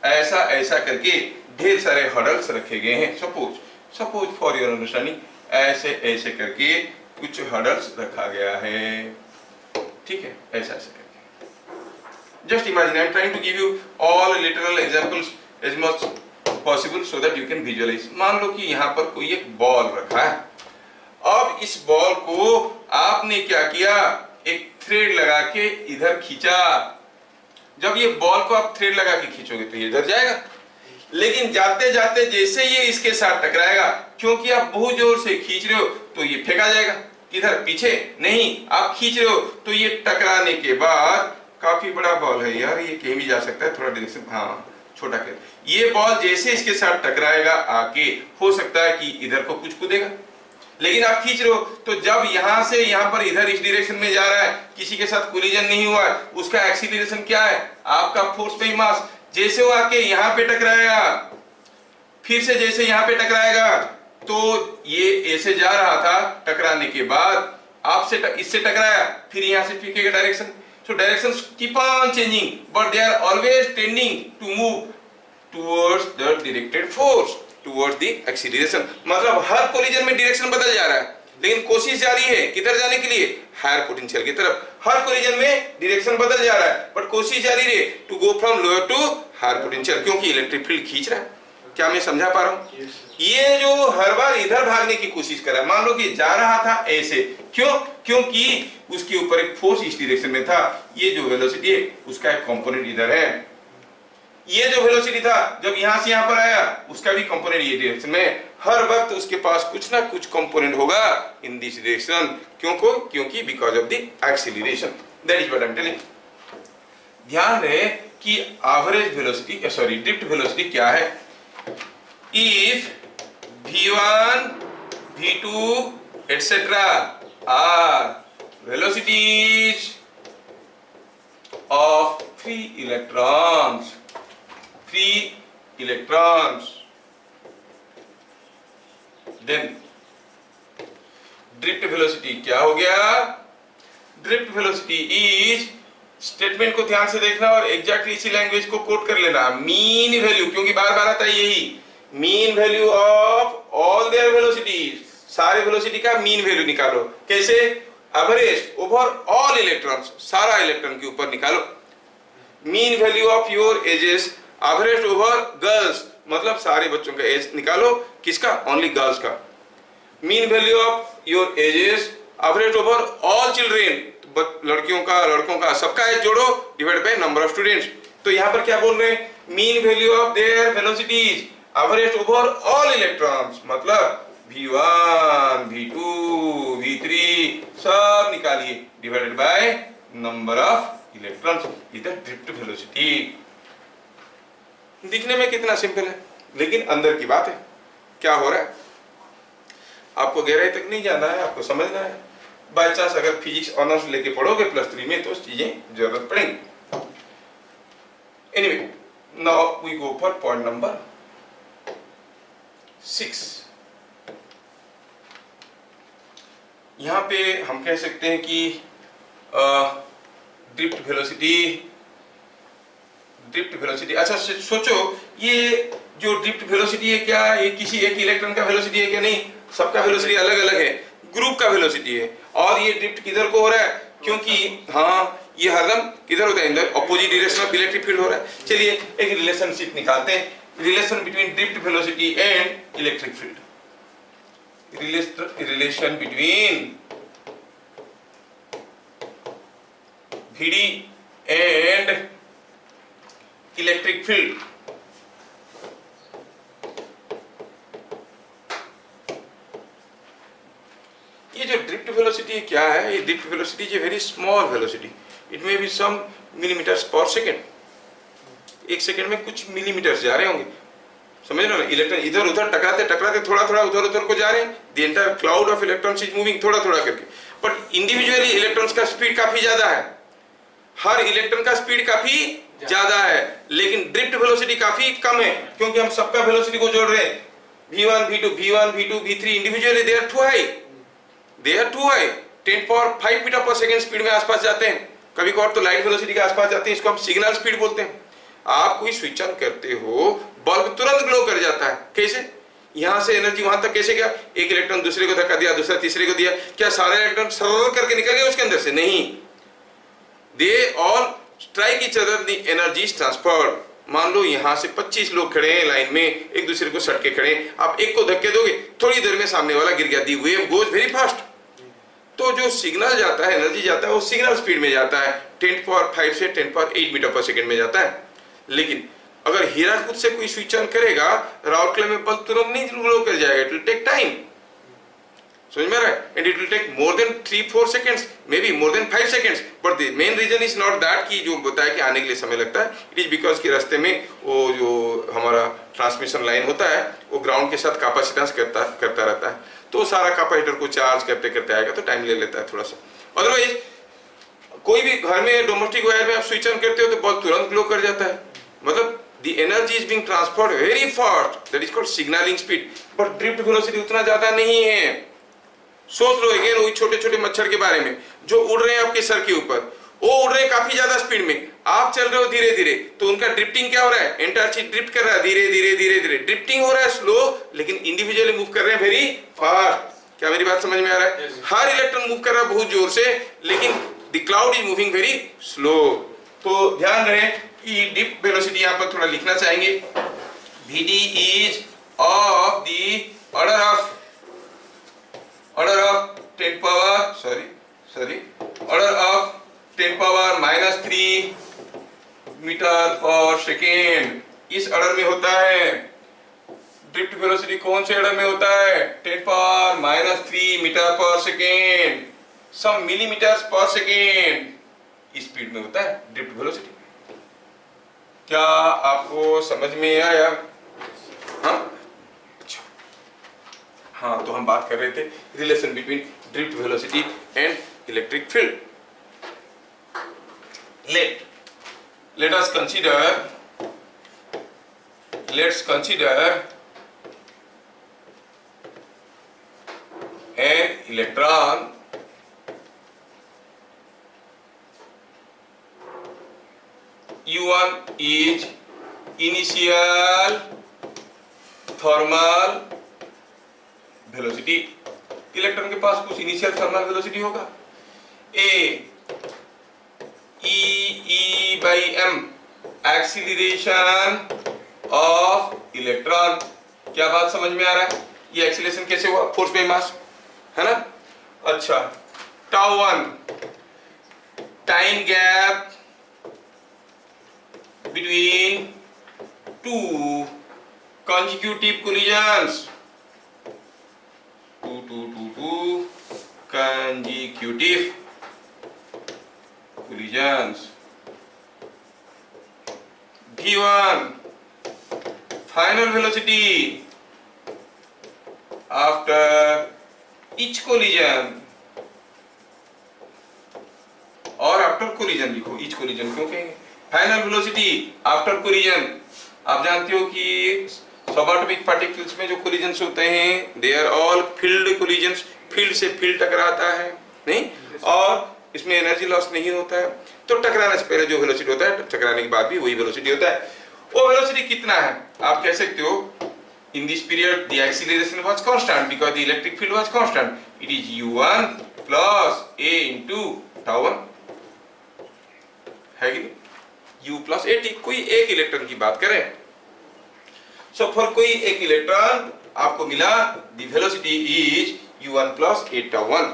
Speaker 1: ऐसा करके ढेर सारे हर्डल्स रखे गए हैं। सपोज फॉर योर अंडरस्टैंडिंग ऐसे करके कुछ हर्डल्स रखा गया है, ठीक है, ऐसा करके। Just imagine, I am trying to give you all literal examples as much possible so that you can visualise. मान लो कि यहाँ पर कोई एक बॉल रखा है। अब इस बॉल को आपने क्या किया, एक थ्रेड लगा के इधर खींचा। जब ये बॉल को आप थ्रेड लगा के खींचोगे तो ये इधर जाएगा, लेकिन जाते जाते जैसे ये इसके साथ टकराएगा, क्योंकि आप बहुत जोर से खींच रहे हो तो ये फेंका जाएगा किधर, पीछे नहीं, आप खींच रहे हो तो ये टकराने के बाद, काफी बड़ा बॉल है यार, ये कहीं भी जा सकता है, थोड़ा डायरेक्शन हाँ छोटा कर, ये बॉल जैसे इसके साथ टकराएगा आके, हो सकता है कि इधर को कुछ कूदेगा, लेकिन आप खींच रहे हो तो जब यहां से यहां पर इधर इस डायरेक्शन में जा रहा है, किसी के साथ कोलिजन नहीं हुआ है, उसका एक्सीलरेशन क्या है? आपका फोर्स पे मास। जैसे वो आके यहाँ पे टकराएगा, फिर से जैसे यहाँ पे टकराएगा, तो ये ऐसे जा रहा था, टकराने के बाद आपसे इससे टकराया, फिर यहाँ से फेंकेगा direction. So directions keep on changing, but they are always tending to move towards the directed force, towards the acceleration। मतलब हर कोलिजन में डायरेक्शन बदल जा रहा है, लेकिन कोशिश जारी है किधर जाने के लिए? हायर पोटेंशियल की तरफ। हर कोलिजन में डायरेक्शन बदल जा रहा है, बट कोशिश जारी है to go from lower to higher potential, क्योंकि इलेक्ट्रिक फील्ड खींच रहा है। क्या मैं समझा पा रहा हूँ? ये जो हर बार इधर भागने की कोशिश कर रहा है, मान लो कि जा रहा था ऐसे, क्योंकि उसके ऊपर एक फोर्स इस डायरेक्शन में था, ये जो वेलोसिटी है उसका एक कंपोनेंट इधर है, ये जो वेलोसिटी था जब यहां से यहां पर आया उसका भी कंपोनेंट ये डायरेक्शन में, हर वक्त उसके पास कुछ ना कुछ कंपोनेंट होगा इन दिस डायरेक्शन। क्योंकि because of the acceleration, that is what I am telling. ध्यान रहे कि average velocity sorry drift velocity क्या है? If v1 v2 etc are velocities of free electrons, then drift velocity क्या हो गया? drift velocity is, स्टेटमेंट को ध्यान से देखना और एग्जैक्टली इसी लैंग्वेज को कोट कर लेना, मीन वैल्यू, क्योंकि बार बार आता है यही, mean value of all their velocities, सारे वेलोसिटी का मीन वैल्यू निकालो। कैसे? एवरेज ओवर ऑल इलेक्ट्रॉन्स, सारा इलेक्ट्रॉन के ऊपर निकालो। Mean value of your ages, average over girls, मतलब सारे बच्चों का एज निकालो, किसका? ओनली गर्ल्स का। Mean value of your ages, average over all children, लड़कियों का लड़कों का सबका एज जोड़ो, divide by number of students. तो यहाँ पर क्या बोल रहे हैं? Mean value of their velocities average over all electrons, मतलब v1 v2 v3 सब निकालिए, divided by number of electrons is the drift velocity. दिखने में कितना सिंपल है, लेकिन अंदर की बात है क्या हो रहा है। आपको गहराई तक नहीं जाना है, आपको समझना है। बाय चांस अगर फिजिक्स ऑनर्स लेके पढ़ोगे +3 में तो चीजें जरूरत पड़ेंगी। Anyway, now we go for point number 6। यहां पे हम कह सकते हैं कि ड्रिफ्ट वेलोसिटी। अच्छा सोचो, ये जो ड्रिफ्ट वेलोसिटी है क्या ये किसी एक इलेक्ट्रॉन का वेलोसिटी है क्या? नहीं, सबका वेलोसिटी अलग अलग है, ग्रुप का वेलोसिटी है। और ये ड्रिफ्ट किधर को हो रहा है? क्योंकि हाँ, ये हरदम किधर होता है? In the opposite direction of electric field हो रहा है। चलिए एक रिलेशनशिप निकालते हैं, relation between drift velocity and electric field. Relation between VD and electric field. ये जो ड्रिफ्ट वेलोसिटी क्या है? ये drift velocity is a very small velocity, it may be some millimetres per second. एक सेकेंड में कुछ मिलीमीटर्स जा रहे होंगे, समझ रहे हो ना? इलेक्ट्रॉन इधर उधर टकराते थोड़ा थोड़ा उधर उधर को जा रहे हैं। The entire cloud of electrons is moving थोड़ा थोड़ा करके, बट इंडिविजुअली इलेक्ट्रॉन्स का स्पीड काफी ज्यादा है। हर इलेक्ट्रॉन का स्पीड काफी ज्यादा है, लेकिन ड्रिफ्ट वेलोसिटी काफी कम है, क्योंकि हम सबका वेलोसिटी को जोड़ रहे हैं। v1 v2 v1 v2 v3 individually they are too high, 10⁵ metre per second speed में आसपास जाते हैं। कभी कभार तो लाइट वेलोसिटी के आसपास जाते हैं, इसको हम सिग्नल स्पीड बोलते हैं। आप कोई स्विच ऑन करते हो, बल्ब तुरंत ग्लो कर जाता है। कैसे? यहां से एनर्जी वहां तक कैसे गया? एक इलेक्ट्रॉन दूसरे को धक्का दिया, दूसरा तीसरे को दिया, क्या सारे इलेक्ट्रॉन सरल करके निकल गए उसके अंदर से? नहीं, they all strike each other, the energy is transferred. मान लो यहां से 25 लोग खड़े हैं लाइन में, एक दूसरे को सटके खड़े हैं, आप एक को धक्के दोगे, थोड़ी देर में सामने वाला गिर गया। दी वेव गोज वेरी फास्ट। तो जो सिग्नल जाता है, एनर्जी जाता है, वो सिग्नल स्पीड में जाता है, 10⁵ से 10⁸ मीटर पर सेकेंड में जाता है। लेकिन अगर हीराकुद से कोई स्विच ऑन करेगा, राउरकेला में बल्ब तुरंत नहीं ग्लो कर जाएगा, इट विल टेक टाइम। समझ में आ रहा है? And it will take more than 3-4 seconds, maybe more than 5 seconds. But the main reason is not that कि जो बताया कि आने के लिए समय लगता है, इट इज बिकॉज कि रास्ते में वो जो हमारा ट्रांसमिशन लाइन होता है वो ग्राउंड के साथ कैपेसिटेंस करता रहता है, तो सारा कैपेसिटर को चार्ज करते करते आएगा, तो टाइम ले लेता है थोड़ा सा। अदरवाइज कोई भी घर में डोमेस्टिक वायर में आप स्विच ऑन करते हो तो बल्ब तुरंत ग्लो कर जाता है। मतलब the energy is being transferred very fast, that is called signaling speed, but drift velocity उतना ज्यादा नहीं है। सोच लो अगेन वही छोटे छोटे मच्छर के बारे में जो उड़ रहे हैं आपके सर के ऊपर, वो उड़ रहे हैं काफी ज्यादा स्पीड में, आप चल रहे हो धीरे धीरे, तो उनका ड्रिफ्टिंग क्या हो रहा है? एंटायर चीज ड्रिफ्ट कर रहा है, धीरे धीरे धीरे धीरे ड्रिफ्टिंग हो रहा है स्लो, लेकिन इंडिविजुअली मूव कर रहे हैं वेरी फास्ट। क्या मेरी बात समझ में आ रहा है? हर इलेक्ट्रॉन मूव कर रहा है बहुत जोर से, लेकिन the cloud is moving very slow. तो ध्यान रहे कि ड्रिफ्ट वेलोसिटी यहाँ पर थोड़ा लिखना चाहेंगे, VD is of the order of 10 -3 metre per second. इस ऑर्डर में होता है। ड्रिफ्ट वेलोसिटी कौन से ऑर्डर में होता है? 10⁻³ मीटर पर सेकेंड, सम मिलीमीटर्स पर सेकेंड स्पीड में होता है ड्रिफ्ट वेलोसिटी। क्या आपको समझ में आया? हाँ, अच्छा हाँ, तो हम बात कर रहे थे relation between drift velocity and electric field. let us consider an electron U1 is initial thermal velocity। Electron के पास कुछ इनिशियल थर्मल वेलोसिटी होगा, E/m एक्सीलरेशन ऑफ इलेक्ट्रॉन। क्या बात समझ में आ रहा है? ये एक्सीलरेशन कैसे हुआ? फोर्स बाय मास, है ना? अच्छा, τ1 time gap between two consecutive collisions, two consecutive collisions. V1 final velocity after each collision, और आफ्टर कोलिजन लिखो, ईच कोलिजन क्यों कहेंगे? फाइनल वेलोसिटी आफ्टर कोलिजन, आप जानते हो कि सबएटॉमिक पार्टिकल्स में जो कोलिजन्स होते हैं they are all field collisions, field से फील्ड टकराता है नहीं, और इसमें एनर्जी लॉस नहीं होता है। तो टकराने से पहले जो वेलोसिटी होता है, टकराने के बाद भी वही वेलोसिटी होता है। वो वेलोसिटी कितना है आप कह सकते हो, in this period the acceleration was constant because the electric field was constant. It is u1 plus a into tau 1 है कि नहीं, u plus a t। कोई एक इलेक्ट्रॉन की बात करें, so for कोई एक इलेक्ट्रॉन आपको मिला the velocity is u1 plus a tau 1।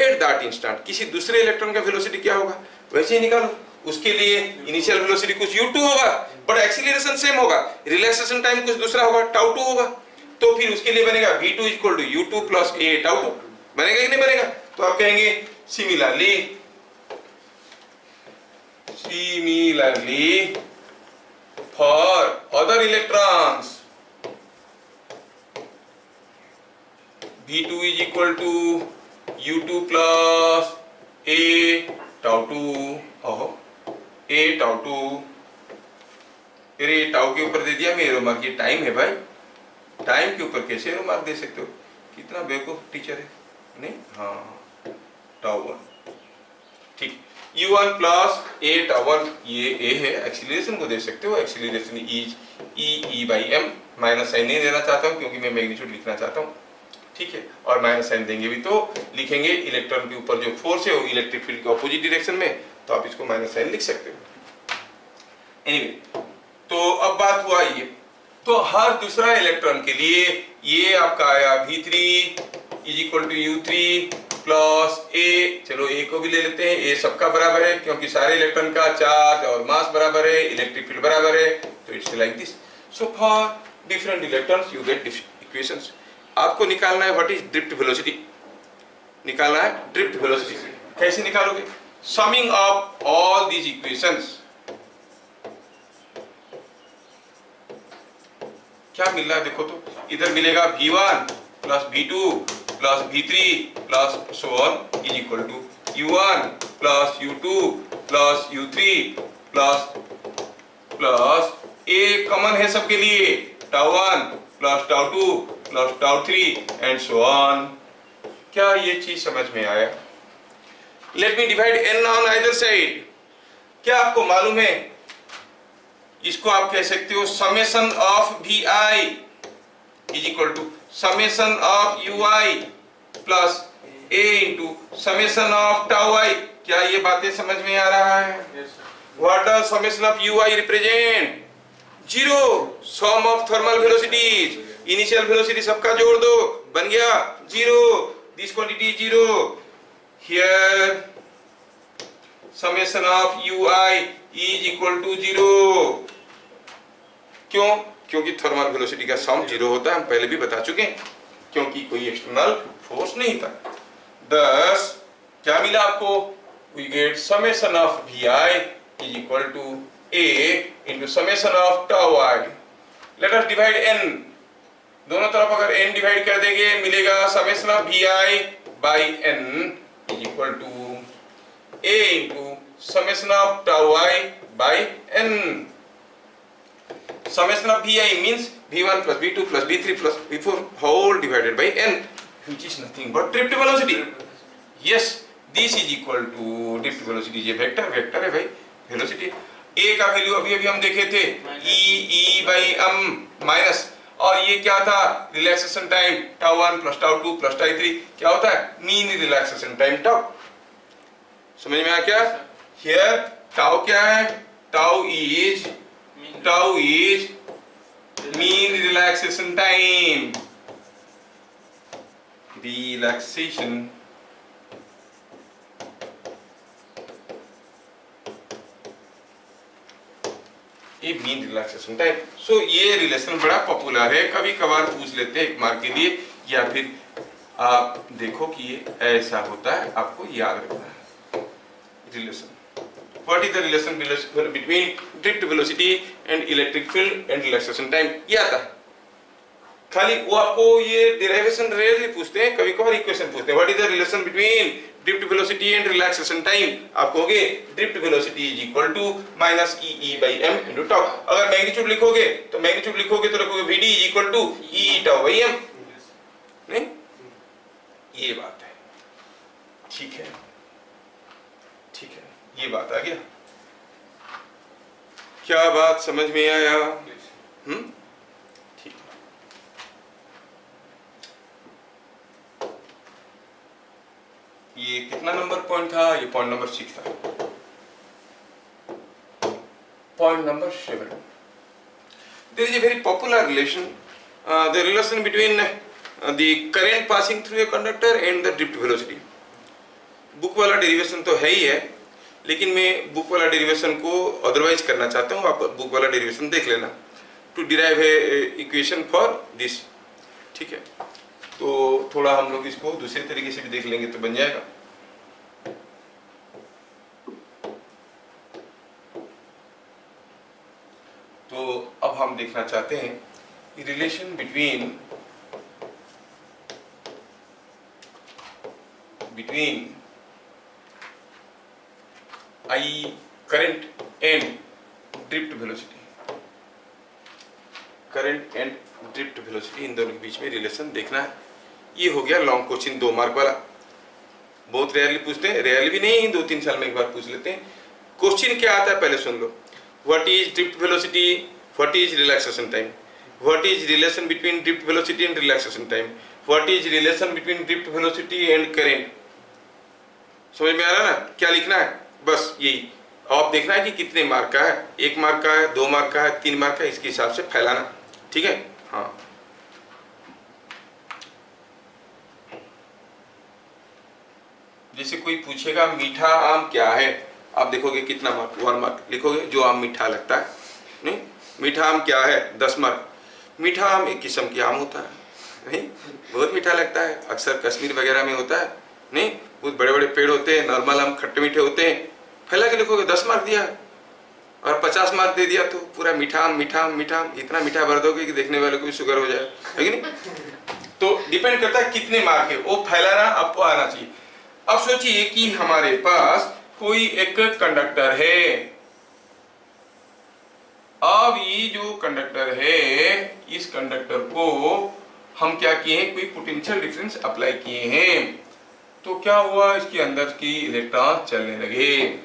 Speaker 1: at that instant किसी दूसरे इलेक्ट्रॉन का वेलोसिटी क्या होगा वैसे ही निकालो। उसके लिए इनिशियल वेलोसिटी कुछ u2 होगा, बट एक्सीलरेशन सेम होगा, रिलैक्सेशन टाइम कुछ दूसरा होगा, tau 2 होगा। तो फिर उसके लिए बनेगा v2 equal to u2 plus a tau 2। बनेगा कि नहीं बनेगा? तो आप कहेंगे similarly for other electrons v2 is equal to u2 plus a tau 2। ओहो a tau 2, अरे टाउ के ऊपर दे दिया मैं एरो मार्क, ये टाइम है भाई, टाइम के ऊपर कैसे एरो मार्क दे सकते हो? कितना बेवकूफ टीचर है नहीं। हाँ टाउ 1 ठीक, u1 प्लस a tau 1 ये a है, एक्सीलरेशन को दे सकते हो, acceleration is e by m। Minus sign नहीं देना चाहता हूँ क्योंकि मैं मैग्नीट्यूड लिखना चाहता हूँ, ठीक है, और माइनस साइन देंगे भी तो लिखेंगे इलेक्ट्रॉन के ऊपर जो फोर्स है वो इलेक्ट्रिक फील्ड के ऑपोजिट डायरेक्शन में, तो आप इसको माइनस साइन लिख सकते हो। एनीवे तो अब बात हुआ ये, तो हर दूसरा इलेक्ट्रॉन के लिए ये आपका आया v3 is equal to u3 plus a। चलो a को भी ले लेते हैं, a सबका बराबर है क्योंकि सारे इलेक्ट्रॉन का चार्ज और मास बराबर है, इलेक्ट्रिक फील्ड बराबर है, तो it's like this. So for different electrons you get equations. आपको निकालना है व्हाट इज ड्रिफ्ट वेलोसिटी, निकालना है ड्रिफ्ट वेलोसिटी। कैसे निकालोगे? Summing of all these equations. क्या मिल रहा है देखो, तो इधर मिलेगा v1 plus v2 plus v3 plus so on is equal to u1 plus u2 plus u3 plus plus a common है सबके लिए, tau 1 plus tau 2 plus tau 3 and so on. क्या ये चीज समझ में आया? Let me divide n on either side. क्या आपको मालूम है, इसको आप कह सकते हो summation of vi is equal to summation of ui plus a into summation of tau i। क्या ये बातें समझ में आ रहा है? What does summation of ui represent? Zero, sum of thermal velocities, initial velocity सबका जोड़ दो, बन गया zero, this quantity zero. Here summation of ui is equal to zero. क्यों? क्योंकि थर्मल वेलोसिटी का सम जीरो होता है, हम पहले भी बता चुके हैं, क्योंकि कोई एक्सटर्नल फोर्स नहीं था। thus क्या मिला आपको? we get summation of vi is equal to a into summation of tau i। let us divide n, दोनों तरफ अगर n डिवाइड कर देंगे मिलेगा summation of vi by n is equal to a into summation of tau i by n। summation of vi means v1 plus v2 plus v3 plus v4 whole divided by n, which is nothing but drift velocity। yes, this is equal to drift velocity। ये वेक्टर है भाई, वेलोसिटी। a का वैल्यू अभी हम देखे थे e by m माइनस, और ये क्या था? Relaxation time tau 1 plus tau 2 plus tau 3 क्या होता है? Mean relaxation time tau। समझ में आया क्या? हियर tau क्या है? tau is mean relaxation time, relaxation ये मीन रिलैक्सेशन टाइम। सो ये रिलेशन बड़ा पॉपुलर है, कभी कभार पूछ लेते हैं एक मार्क के लिए, या फिर आप देखो कि ये ऐसा होता है, आपको याद रखना है relation. What is the relation between drift velocity and electric field and relaxation time, ये आता है। खाली वो आपको ये डेरिवेशन रेयरली पूछते हैं, कभी कभार इक्वेशन पूछते हैं। What is the relation between drift velocity and relaxation time, आप कहोगे drift velocity is equal to minus E by M into tau. अगर मैग्नीट्यूड लिखोगे तो लिखोगे VD is equal to E tau by M, नहीं, ये बात है। ठीक है, ठीक है, ये बात आ गया। क्या बात समझ में आया? ठीक है। ये कितना नंबर पॉइंट था? ये पॉइंट नंबर 6 था। Point number 7, there is a very popular relation, the relation between the current passing through a conductor and the drift velocity। Book वाला डेरिवेशन तो है ही है, लेकिन मैं बुक वाला डेरिवेशन को अदरवाइज करना चाहता हूँ। आप बुक वाला डेरिवेशन देख लेना, to derive a equation for this. ठीक है, तो थोड़ा हम लोग इसको दूसरे तरीके से भी देख लेंगे तो बन जाएगा। तो अब हम देखना चाहते हैं relation between I current and drift velocity. Current and drift velocity, इन दोनों के बीच में रिलेशन देखना है। ये हो गया लॉन्ग क्वेश्चन, 2 मार्क वाला। बहुत रेयरली पूछते हैं, रेयरली भी नहीं, 2-3 साल में एक बार पूछ लेते हैं। क्वेश्चन क्या आता है पहले सुन लो। What is drift velocity, what is relaxation time, what is relation between drift velocity and relaxation time, what is relation between drift velocity and current. समझ में आ रहा है ना क्या लिखना है? बस यही। आप देखना है कि कितने मार्क का है, 1 मार्क का है, 2 मार्क का है, 3 मार्क का है, इसके हिसाब से फैलाना। ठीक है, हाँ। जैसे कोई पूछेगा मीठा आम क्या है, आप देखोगे कितना मार्क, 1 मार्क लिखोगे, जो आम मीठा लगता है। नहीं, मीठा आम क्या है, 10 मार्क। मीठा आम एक किस्म की आम होता है, नहीं, बहुत मीठा लगता है, अक्सर कश्मीर वगैरह में होता है, नहीं, बहुत बड़े बड़े पेड़ होते हैं, नॉर्मल आम खट्टे मीठे होते हैं। फैला के लिखोगे 10 मार्क दिया, और 50 मार्क दे दिया तो पूरा मीठा आम, मीठा आम, मीठा आम, इतना मीठा भर दोगे कि देखने वाले को भी शुगर हो जाए, है कि नहीं? तो डिपेंड करता है कितने मार्क है, वो फैलाना आपको आना चाहिए। अब सोचिए कि हमारे पास कोई एक कंडक्टर है। अब ये जो कंडक्टर है, इस कंडक्टर को हम क्या किए हैं, कोई पोटेंशियल डिफरेंस अप्लाई किए हैं। तो क्या हुआ, इसके अंदर की इलेक्ट्रॉन चलने लगे।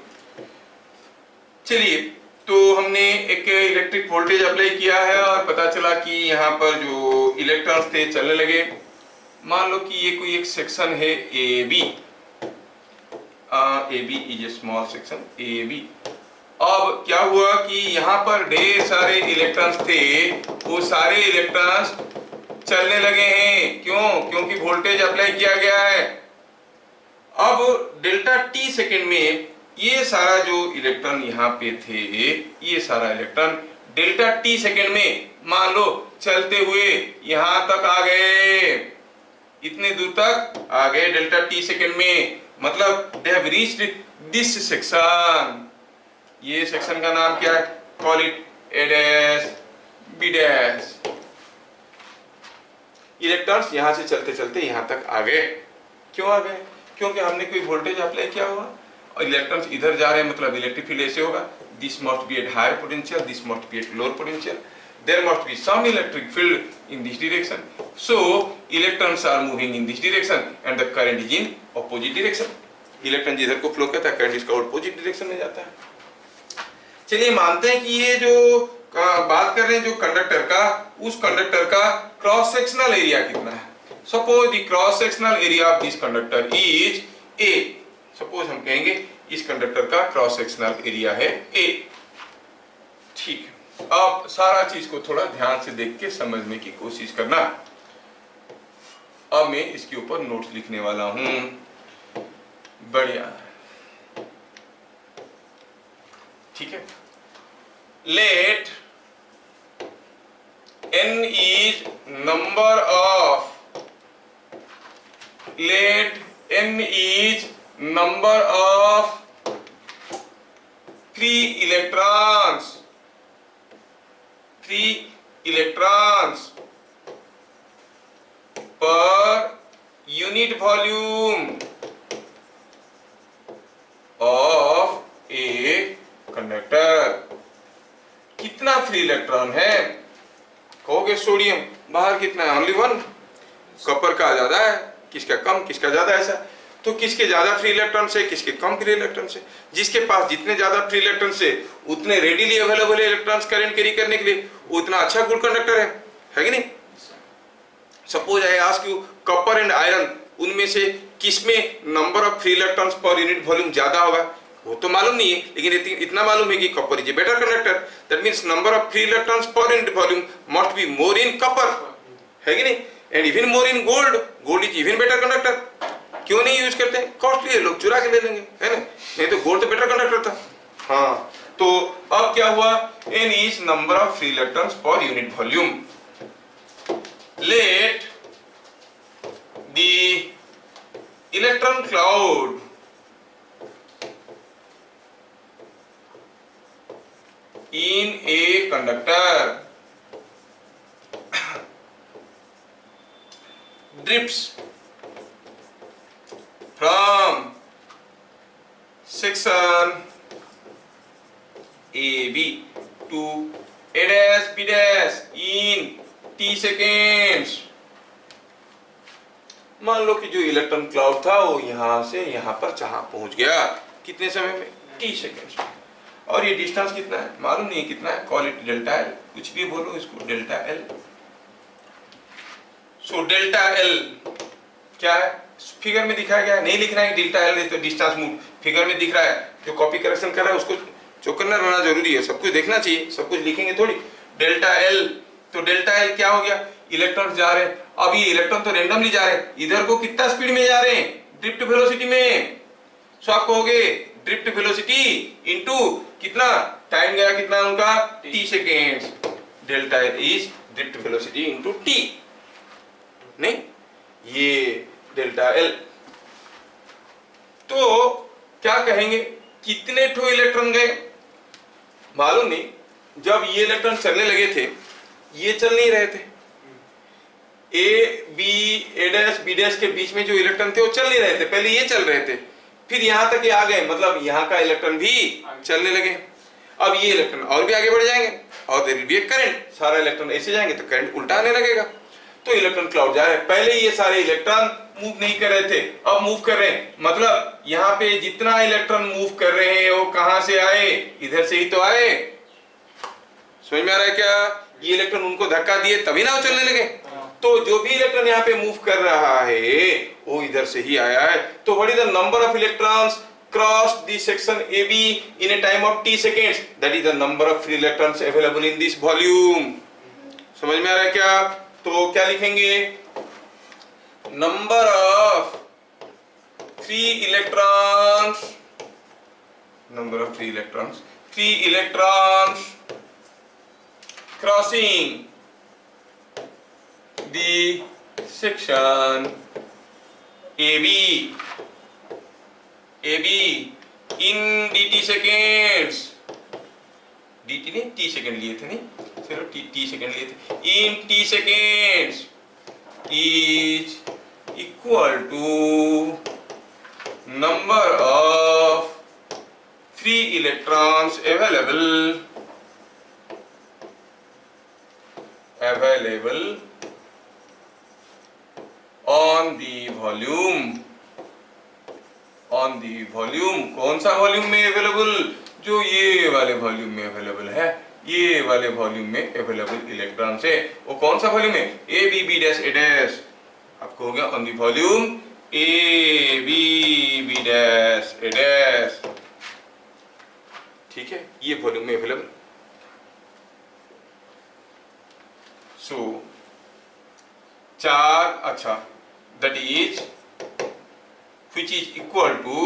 Speaker 1: चलिए, तो हमने एक इलेक्ट्रिक वोल्टेज अप्लाई किया है और पता चला कि यहाँ पर जो इलेक्ट्रॉन्स थे चलने लगे। मान लो कि ये कोई एक सेक्शन है A B, is a small section A B. अब क्या हुआ कि यहाँ पर ढेर सारे इलेक्ट्रॉन्स थे, वो सारे इलेक्ट्रॉन्स चलने लगे हैं। क्यों? क्योंकि वोल्टेज अप्लाई किया गया है। अब डेल्टा टी सेकेंड में ये सारा जो इलेक्ट्रॉन यहाँ पे थे, ये सारा इलेक्ट्रॉन डेल्टा टी सेकेंड में मान लो चलते हुए यहाँ तक आ गए, इतने दूर तक आ गए डेल्टा टी सेकेंड में। मतलब they have reached this section. ये सेक्शन का नाम क्या है? Call it A dash B dash. Electrons यहां से चलते चलते यहां तक आ गए। क्यों आ गए? क्योंकि हमने कोई वोल्टेज अप्लाई किया हुआ और इलेक्ट्रॉन्स इधर जा रहे हैं, मतलब इलेक्ट्रिक फील्ड ऐसे होगा, this must be at higher potential, this must be at lower potential, there must be some electric field in this direction, so electrons are moving in this direction and the current is in opposite direction। Electron जिधर को फ्लो करता है, करंट इसका ऑपोजिट डायरेक्शन में जाता है। चलिए मानते हैं कि ये जो बात कर रहे हैं जो कंडक्टर का, उस कंडक्टर का क्रॉस सेक्शनल एरिया कितना है। Suppose the cross sectional area of this conductor is a. Suppose हम कहेंगे इस कंडक्टर का क्रॉस सेक्शनल एरिया है ए। ठीक है, अब सारा चीज को थोड़ा ध्यान से देख के समझने की कोशिश करना। अब मैं इसके ऊपर नोट्स लिखने वाला हूं। बढ़िया, ठीक है। Let n is number of, let n is number of 3 electrons per unit volume of a conductor। कितना फ्री इलेक्ट्रॉन है? कहोगे सोडियम। बाहर कितना है? ओनली 1। कॉपर का ज्यादा है, किसका कम, किसका ज्यादा, ऐसा। तो किसके ज्यादा फ्री इलेक्ट्रॉन से, किसके कम फ्री इलेक्ट्रॉन से? जिसके पास जितने ज्यादा फ्री इलेक्ट्रॉन से उतने readily available electrons current carry करने के लिए उतना अच्छा गुड कंडक्टर है कि नहीं? Suppose I ask you copper and iron, उनमें से किसमें number of free electrons per unit volume ज्यादा होगा? वो तो मालूम नहीं है, लेकिन इतना मालूम है कि copper is a better conductor. That means number of free electrons per unit volume must be more in copper, है कि नहीं? And even more in gold. Gold is even better conductor. क्यों नहीं यूज करते? कॉस्टली है, लोग चुरा के ले लेंगे, है ना? नहीं तो गोल्ड तो बेटर कंडक्टर था। हाँ, तो अब क्या हुआ? n is number of free electrons per unit volume. Let the electron cloud in a conductor drifts from section AB to A dash B dash in t seconds। मान लो कि जो इलेक्ट्रॉन क्लाउड था वो यहां से यहां पर जहां पहुंच गया, कितने समय में? t seconds. और ये डिस्टेंस कितना है? मालूम नहीं कितना है। कॉल इट डेल्टा एल, कुछ भी बोलो इसको, delta L. So delta L क्या है? फिगर में दिखाया गया है, नहीं लिखना है डेल्टा एल तो डिस्टेंस मूव, फिगर में दिख रहा है। जो कॉपी करेक्शन कर रहा है उसको चौकन्ना रहना जरूरी है, सब कुछ देखना चाहिए, सब कुछ लिखेंगे थोड़ी। डेल्टा एल, तो डेल्टा एल क्या हो गया? इलेक्ट्रॉन जा रहे हैं। अब ये इलेक्ट्रॉन तो रेंडमली जा रहे हैं, इधर को कितना स्पीड में जा रहे हैं? ड्रिफ्ट वेलोसिटी में। सो आप कहोगे ड्रिफ्ट वेलोसिटी इनटू कितना टाइम गया, कितना उनका? t seconds. Delta L is drift velocity into t, नहीं ये डेल्टा एल। तो क्या कहेंगे? कितने ठो इलेक्ट्रॉन गए? मालूम नहीं। जब ये इलेक्ट्रॉन चलने लगे थे, ये चल नहीं रहे थे। ए डैश बी डैश के बीच में जो इलेक्ट्रॉन थे वो चल नहीं रहे थे, पहले ये चल रहे थे, फिर यहां तक ये आ गए, मतलब यहां का इलेक्ट्रॉन भी चलने लगे। अब ये इलेक्ट्रॉन और भी आगे बढ़ जाएंगे और there will be a current. सारा इलेक्ट्रॉन ऐसे जाएंगे तो करंट उल्टा आने लगेगा। तो इलेक्ट्रॉन क्लाउड जा रहे हैं। पहले ये सारे इलेक्ट्रॉन मूव नहीं कर रहे थे, अब मूव कर रहे हैं। मतलब यहाँ पे जितना इलेक्ट्रॉन मूव कर रहे हैं वो कहां से आए? इधर से ही तो आए। समझ में आ रहा है क्या? ये इलेक्ट्रॉन उनको धक्का दिए तभी ना वो चलने लगे। तो जो भी इलेक्ट्रॉन यहाँ पे मूव कर रहा है वो इधर से ही आया है। तो what is the number of electrons crossed the section AB in a time of t seconds? That is the number of free electrons available in this volume। समझ में आ रहा है क्या? तो क्या लिखेंगे? Number of free electrons, number of free electrons, free electrons crossing the section AB in dt seconds, dt नहीं t सेकेंड लिए थे, नहीं चलो t सेकेंड लिए थे, in t seconds is equal to number of free electrons available on the volume। On the volume, कौन सा वॉल्यूम में अवेलेबल? जो ये वाले वॉल्यूम में अवेलेबल है, ये वाले वॉल्यूम में अवेलेबल इलेक्ट्रॉन से। वो कौन सा वॉल्यूम है? A B B dash A dash. आपको हो गया on the volume A B B dash A dash, ठीक है, ये वॉल्यूम में अवेलेबल। सो चार, अच्छा, that is which is equal to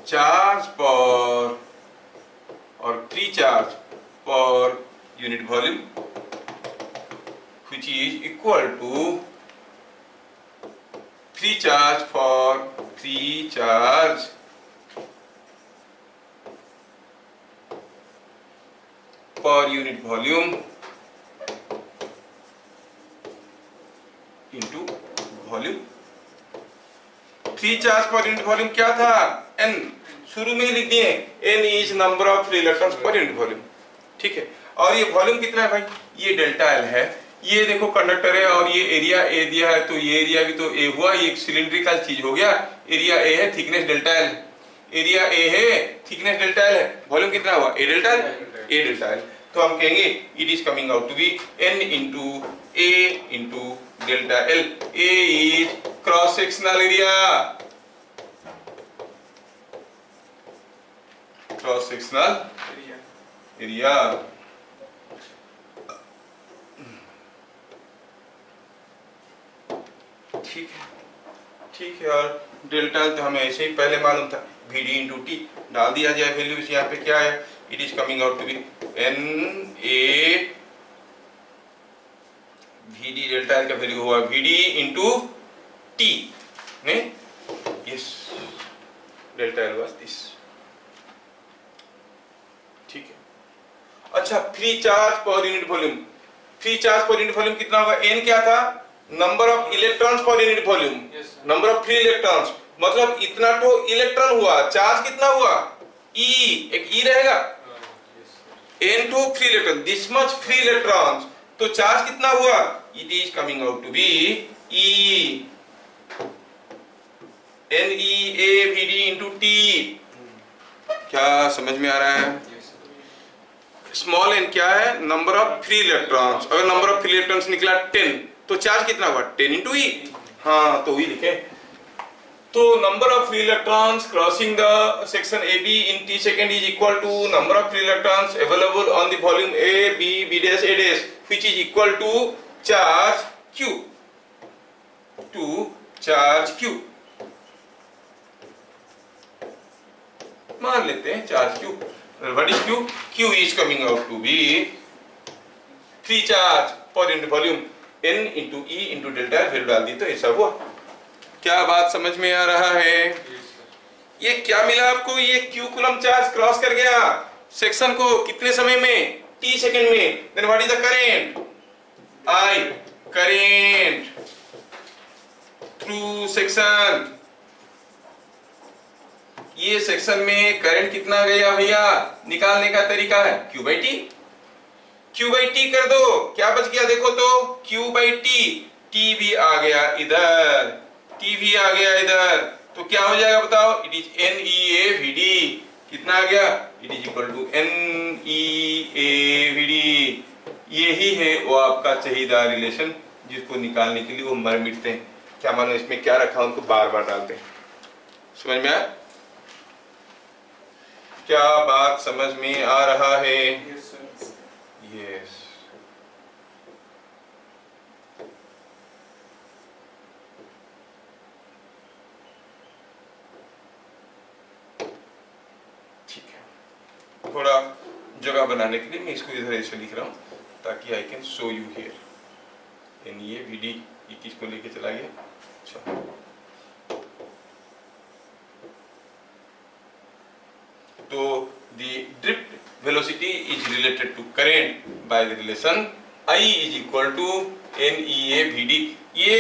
Speaker 1: charge per और free charge per unit volume which is equal to free charge per unit volume into volume। Free charge per unit volume क्या था? n, शुरू में ही लिख दिए, n is number of free electrons per unit volume. ठीक है, और ये वॉल्यूम कितना है भाई? ये डेल्टा एल है। ये देखो कंडक्टर है और ये एरिया ए दिया है, तो ये एरिया भी तो ए हुआ, ये एक सिलिंड्रिकल चीज हो गया। एरिया ए है, thickness delta L, area A है, थिकनेस डेल्टा एल है, वॉल्यूम कितना हुआ? A delta L, A delta L. तो हम कहेंगे it is coming out to be n into A into delta L. A is cross sectional area, cross sectional area. ठीक है, ठीक है। और डेल्टा एल तो हमें ऐसे ही पहले मालूम था, वी डी इंटू टी डाल दिया जाए वैल्यू। यहाँ पे क्या है? It is coming out to be N A V D, delta L का वैल्यू हुआ वी डी इंटू टी नहीं, yes, delta L was this. ठीक है, अच्छा, free charge per unit volume, free charge per unit volume कितना होगा? एन क्या था? Number of electrons per unit volume, number of free electrons, मतलब इतना तो इलेक्ट्रॉन हुआ, चार्ज कितना हुआ? ई, एक ई रहेगा, N to free electron, this much free electrons, तो चार्ज कितना हुआ? It is coming out to be E N E A V D into T. क्या समझ में आ रहा है? स्मॉल एन क्या है? Number of free electrons. अगर नंबर ऑफ फ्री इलेक्ट्रॉन्स निकला 10, तो चार्ज कितना हुआ? 10 इंटू ई। हाँ, तो ई लिखे। तो number of free electrons crossing the section A B in T second is equal to number of free electrons available on the volume A B B dash A dash which is equal to charge Q, to charge Q. मान लेते हैं charge Q. What is Q? Q is coming out to be free charge per unit volume, n into E into delta value डाल दी तो ऐसा हुआ। क्या बात समझ में आ रहा है? ये क्या मिला आपको? ये क्यू कूलम चार्ज क्रॉस कर गया सेक्शन को कितने समय में? t सेकंड में। Then what is the current? I, current through section. ये सेक्शन में करंट कितना गया भैया? निकालने का तरीका है q by T. q by T कर दो, क्या बच गया देखो तो? q बाई टी, टी भी आ गया इधर, टी भी आ गया इधर, तो क्या हो जाएगा बताओ? It is N E A V D. कितना आ गया? It is equal to N E A V D. यही है वो आपका चाहिदा रिलेशन जिसको निकालने के लिए वो मर मिटते हैं। क्या मानो इसमें क्या रखा उनको बार बार डालते हैं। समझ में आया? क्या बात समझ में आ रहा है? यस। ठीक है, थोड़ा जगह बनाने के लिए मैं इसको इधर ऐसे लिख रहा हूं ताकि I can show you here. N A V D किसको लेके चला गया? अच्छा, तो the drift velocity is related to current by the relation I is equal to NEA VD। ये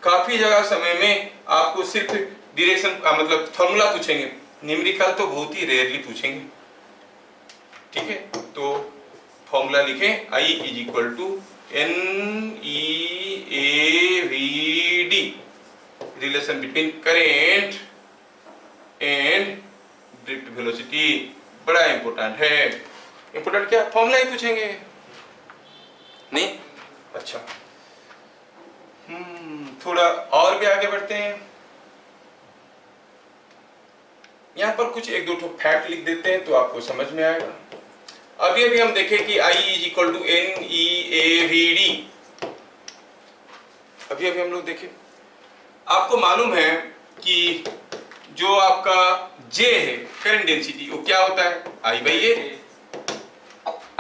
Speaker 1: काफी जगह समय में आपको सिर्फ डिरेक्शन मतलब फॉर्मूला पूछेंगे, न्यूमेरिकल तो बहुत ही रेयरली पूछेंगे। ठीक है, तो फॉर्मूला लिखें I is equal to NEA VD, relation between current and drift velocity. बड़ा इंपॉर्टेंट है। इंपॉर्टेंट क्या? फॉर्मूला ही पूछेंगे नहीं? अच्छा, थोड़ा और भी आगे बढ़ते हैं। यहां पर कुछ एक दो ठो फैक्ट लिख देते हैं तो आपको समझ में आएगा। अभी हम देखें कि I is equal to N E A V D. अभी हम लोग देखें, आपको मालूम है कि जो आपका J है करंट डेंसिटी, वो क्या होता है? I by A.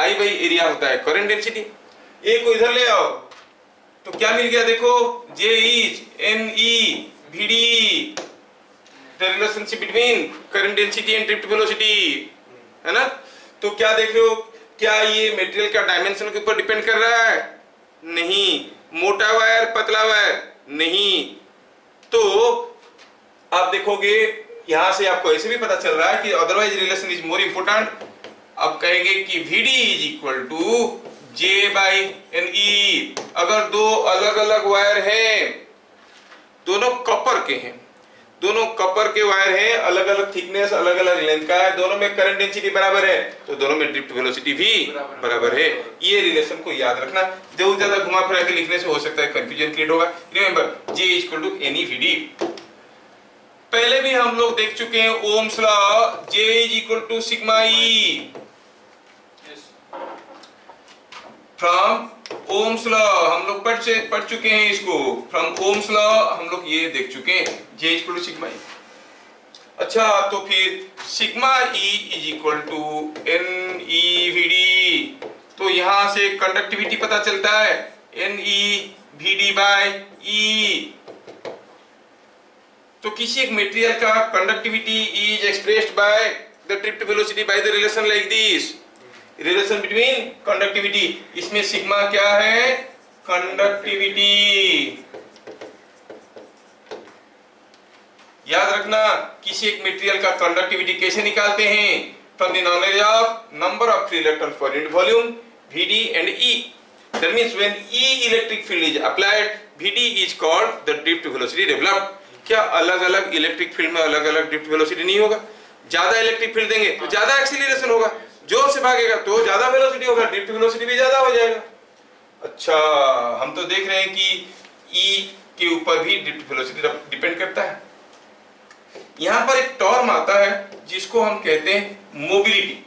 Speaker 1: I by area होता है करंट डेंसिटी। ए को इधर ले आओ तो क्या मिल गया देखो, J is NE VD, the relationship between current density and drift velocity, है ना। तो क्या देख रहे हो, क्या ये मटेरियल का डायमेंशन के ऊपर डिपेंड कर रहा है? नहीं। मोटा वायर पतला वायर नहीं। तो आप देखोगे यहां से आपको ऐसे भी पता चल रहा है कि otherwise relation is more important. अब कहेंगे कि VD is equal to J by NE। अगर दो अलग अलग वायर हैं, दोनों कॉपर के हैं, दोनों कॉपर के वायर हैं, अलग अलग थिकनेस अलग अलग लेंथ का है, दोनों में करंट डेंसिटी बराबर है, तो दोनों में ड्रिफ्ट वेलोसिटी भी बराबर है। ये रिलेशन को याद रखना। जो ज्यादा घुमा फिरा के लिखने से हो सकता है कंफ्यूजन क्रिएट होगा। Remember J is equal to NE VD। पहले भी हम लोग देख चुके हैं Ohm's law, J is equal to sigma E। From Ohm's law हम लोग पढ़ चुके हैं इसको। फ्रॉम ओम्स लॉ हम लोग ये देख चुके हैं, J is equal to sigma E। अच्छा, तो फिर sigma E is equal to NE VD। तो यहां से कंडक्टिविटी पता चलता है NE VD बाय E। तो किसी एक मटेरियल का conductivity is expressed by the drift velocity by the relation like this, relation between conductivity. इसमें सिग्मा क्या है? कंडक्टिविटी। याद रखना, किसी एक मटेरियल का कंडक्टिविटी कैसे निकालते हैं? From the knowledge of number of free electron पर unit volume VD and E। That means when E electric field is applied, VD is called the drift velocity developed. क्या अलग अलग इलेक्ट्रिक फील्ड में अलग अलग ड्रिफ्ट वेलोसिटी नहीं होगा? ज्यादा इलेक्ट्रिक फील्ड देंगे तो ज्यादा एक्सीलरेशन होगा, जोर से भागेगा तो ज्यादा वेलोसिटी होगा, ड्रिफ्ट वेलोसिटी भी ज्यादा हो जाएगा। अच्छा, हम तो देख रहे हैं कि E के ऊपर भी ड्रिफ्ट वेलोसिटी डिपेंड करता है। यहां पर एक टर्म आता है जिसको हम कहते हैं मोबिलिटी,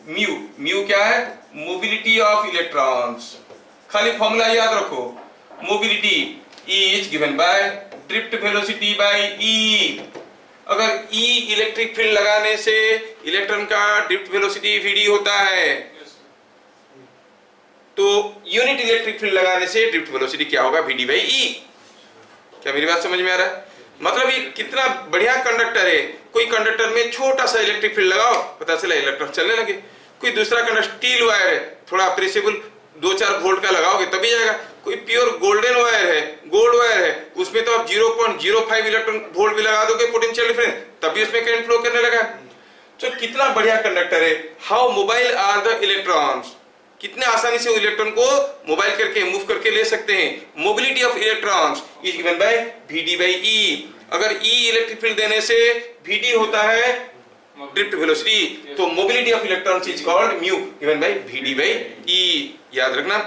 Speaker 1: म्यू। म्यू क्या है? Mobility of electrons. खाली फॉर्मूला याद रखो, mobility is given bye drift velocity bye E। अगर E इलेक्ट्रिक फील्ड लगाने से इलेक्ट्रॉन का ड्रिफ्ट वेलोसिटी VD होता है, तो यूनिट इलेक्ट्रिक फील्ड लगाने से ड्रिफ्ट वेलोसिटी क्या होगा? VD by E। क्या मेरी बात समझ में आ रहा है? मतलब ये कितना बढ़िया कंडक्टर है। कोई कंडक्टर में छोटा सा इलेक्ट्रिक फील्ड लगाओ, पता चला इलेक्ट्रॉन चलने लगे। कोई दूसरा कंडक्टर स्टील वायर है, थोड़ा प्रेसिबल 2-4 वोल्ट का लगाओगे तभी जाएगा। कोई प्योर गोल्डन वायर है, गोल्ड वायर है, उसमें तो आप 0.05 इलेक्ट्रॉन वोल्ट भी लगा दोगे पोटेंशियल डिफरेंस, तभी उसमें करंट फ्लो करने लगा। तो कितना बढ़िया कंडक्टर है। How mobile are the electrons, कितने आसानी से इलेक्ट्रॉन को मोबाइल करके मूव करके ले सकते हैं। Mobility of electrons is given by VD by E। अगर E इलेक्ट्रिक फील्ड देने से VD होता है ड्रिफ्ट वेलोसिटी, तो mobility of electrons is called mu given by VD by E। याद रखना,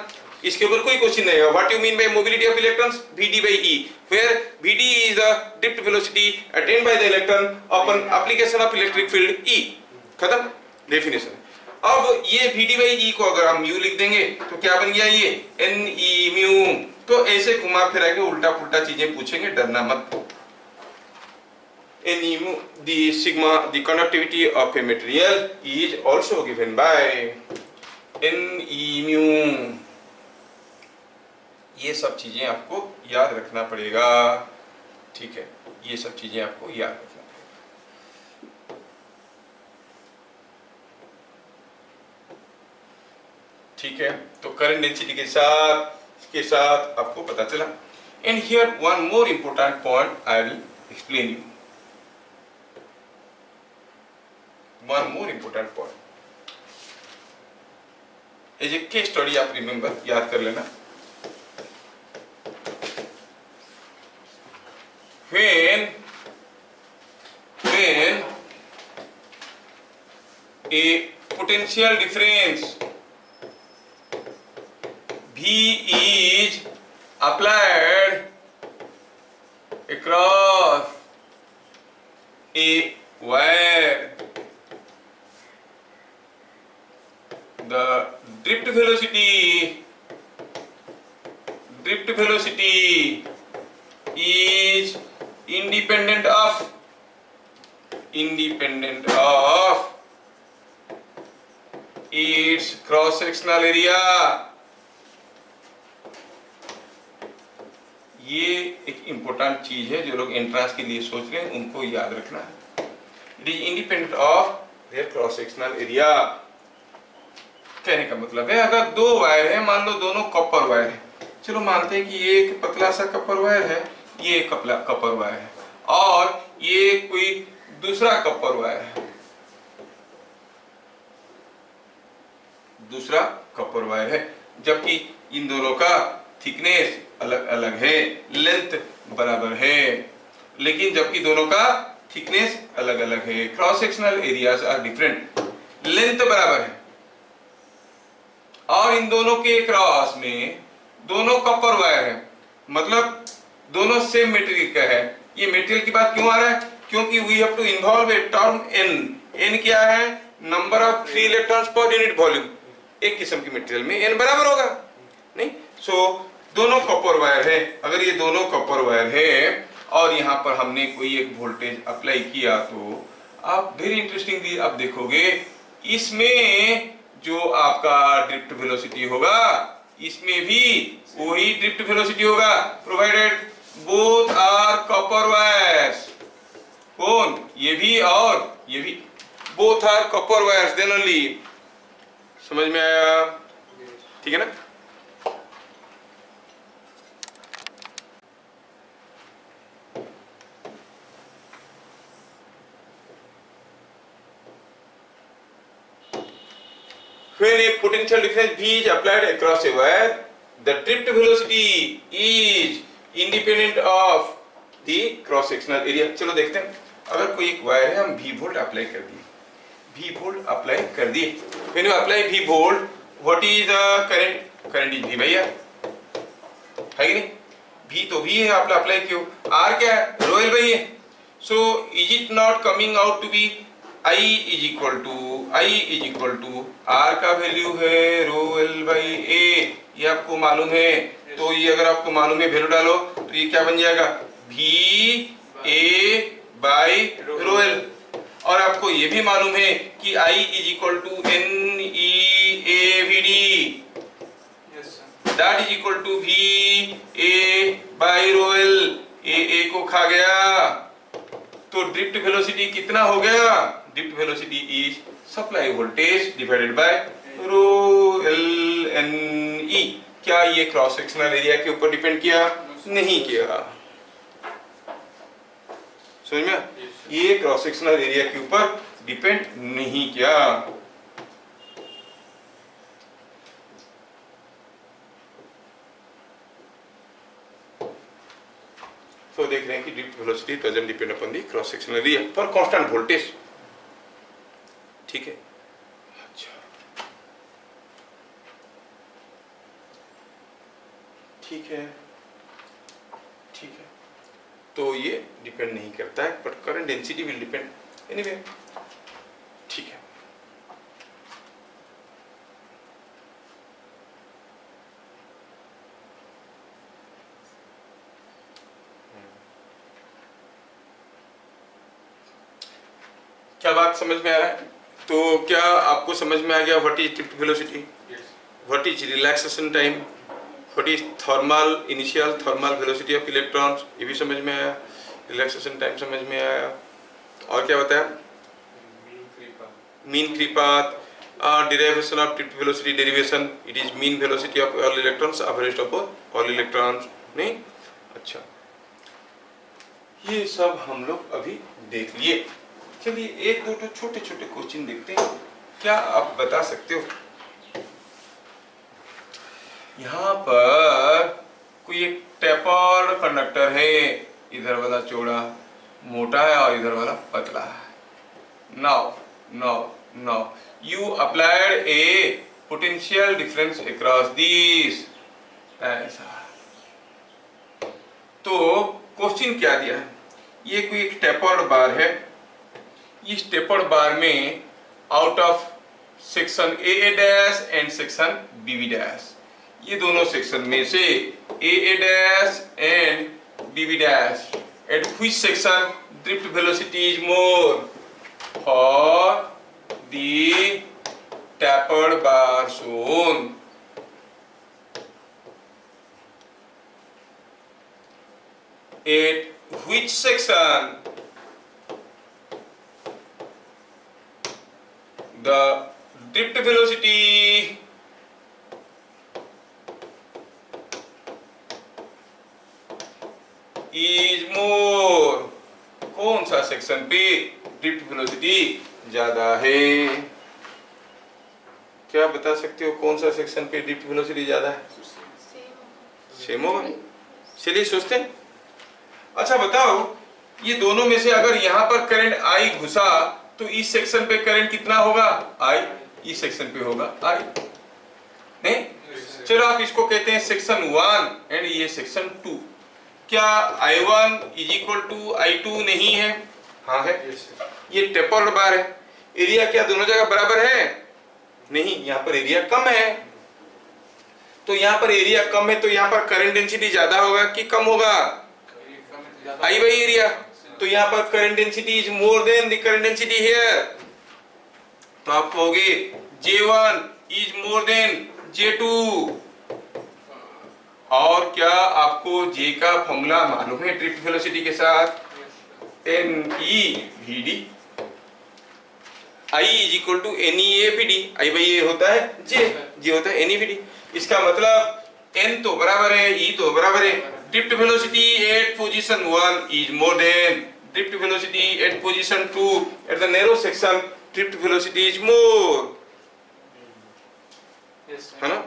Speaker 1: इसके ऊपर कोई क्वेश्चन नहीं है। What you mean by mobility of electrons? VD by E, where VD is the drift velocity attained by the electron upon application of electric field E। खत्म डेफिनेशन। अब ये VD बाई E को अगर हम म्यू लिख देंगे तो क्या बन गया? ये NE म्यू। तो ऐसे घुमा फिरा के उल्टा पुल्टा चीजें पूछेंगे, डरना मत। NE mu, the sigma, the conductivity of a material is also given by NE mu. ये सब चीजें आपको याद रखना पड़ेगा, ठीक है? ये सब चीजें आपको याद रखना पड़ेगा, ठीक है? तो करंट डेंसिटी के साथ आपको पता चला। And here one more important point I will explain you. One more important point as a case study, आप रिमेंबर, याद कर लेना। when a potential difference V is applied across a wire, the drift velocity is independent of its cross sectional area। ये एक इंपॉर्टेंट चीज है जो लोग एंट्रेंस के लिए सोच रहे हैं उनको याद रखना है। It is independent of their cross sectional area. कहने का मतलब है अगर दो वायर है, मान लो दोनों कॉपर वायर है, चलो मानते हैं कि ये एक पतला सा कॉपर वायर है, ये एक कॉपर वायर है और ये कोई दूसरा कॉपर वायर है, दूसरा कॉपर वायर है, जबकि इन दोनों का थिकनेस अलग अलग है, लेंथ बराबर है, लेकिन जबकि दोनों का थिकनेस अलग अलग है, cross sectional areas are different, length बराबर है और इन दोनों के क्रॉस में दोनों कॉपर वायर है, मतलब दोनों सेम मटेरियल का है। ये मटेरियल की बात क्यों आ रहा है? क्योंकि we have to involve a term n क्या है? Number of free electrons per unit volume. एक किस्म की मटेरियल में n बराबर होगा नहीं। सो दोनों कॉपर वायर है, अगर ये दोनों कॉपर वायर है और यहाँ पर हमने कोई एक वोल्टेज अप्लाई किया तो आप वेरी इंटरेस्टिंगली आप देखोगे इसमें जो आपका ड्रिफ्ट वेलोसिटी होगा इसमें भी वही ड्रिफ्ट वेलोसिटी होगा, provided both are copper wires. कौन? ये भी और ये भी, both are copper wires, then only. समझ में आया? ठीक है ना? When a potential difference V is applied across a wire, the drift velocity is independent of the cross sectional area। चलो देखते हैं, अगर कोई एक वायर है, हम V वोल्ट अप्लाई कर दिए, V वोल्ट अप्लाई कर दिए। When you apply V volt, what is the current? Current is V by R, है कि नहीं? V तो V है, आप अप्लाई क्यों? R क्या है? Rho L by A। So is it not coming out to be I is equal to R का वैल्यू है रो एल बाई ए, ये आपको मालूम है। तो ये अगर आपको मालूम है वैल्यू डालो तो ये क्या बन जाएगा? भी ए बाई रो एल। और आपको ये भी मालूम है कि I is equal to N E A V D, that is equal to V A by rho L. A को खा गया तो ड्रिफ्ट वेलोसिटी कितना हो गया? Drift velocity is supply voltage divided by rho L n e. क्या ये क्रॉस सेक्शनल एरिया के ऊपर डिपेंड किया? नहीं किया। समझ में? ये क्रॉस सेक्शनल एरिया के ऊपर डिपेंड नहीं किया। तो देख रहे हैं कि drift velocity doesn't depend upon the cross sectional area for constant voltage. ठीक है, अच्छा ठीक है, ठीक है। तो ये डिपेंड नहीं करता है, but current density will depend anyway. ठीक है, क्या बात समझ में आ रहा है? तो क्या आपको समझ में आ गया what is drift velocity, what is relaxation time, what is thermal initial thermal velocity of electrons, ये भी समझ में आया, रिलैक्सेशन टाइम समझ में आया, और क्या बताया? Mean free path, derivation of drift velocity derivation, it is mean velocity of all electrons, average of all electrons। नहीं? अच्छा, ये सब हम लोग अभी देख लिए। चलिए एक दो छोटे छोटे क्वेश्चन देखते हैं, क्या आप बता सकते हो? यहाँ पर कोई एक टेपर्ड कंडक्टर है, इधर वाला चौड़ा मोटा है और इधर वाला पतला है। Now you applied a potential difference across these, ऐसा। तो क्वेश्चन क्या दिया है? ये कोई एक टेपर्ड बार है, इस टेपर्ड बार में out of section A dash and section B dash, ये दोनों सेक्शन में से A dash and B dash, at which section drift velocity is more? For the tapered bar shown. At which section the drift velocity is more? कौन सा सेक्शन पे ड्रिफ्ट वेलोसिटी ज्यादा है? क्या बता सकते हो कौन सा सेक्शन पे ड्रिफ्ट वेलोसिटी ज्यादा है? सेम होगा। चलिए सोचते हैं। अच्छा बताओ, ये दोनों में से अगर यहाँ पर करंट आई घुसा तो इस सेक्शन पे करंट कितना होगा? आई। इस सेक्शन पे होगा आई, नहीं? चलो आप इसको कहते हैं सेक्शन 1 एंड ये सेक्शन 2। क्या I1 is equal to I2 नहीं है? हाँ है। ये टेपर्ड बार है। एरिया क्या दोनों जगह बराबर है? नहीं, यहाँ पर एरिया कम है। तो यहाँ पर एरिया कम है तो यहाँ पर करंट डेंसिटी ज्यादा होगा कि कम होगा? आई बाई एरिया। तो यहाँ पर current density is more than the current density here. तो आप कहोगे J1 is more than J2। और क्या आपको J का फॉर्मूला मालूम है ड्रिफ्ट वेलोसिटी के साथ? NEVD। I is equal to NEAVD। I by A होता है J होता है NEVD। इसका मतलब N तो बराबर है, E तो बराबर है। Drift velocity at position 1 is more than drift velocity at position 2। At the narrow section drift velocity is मोर, है ना?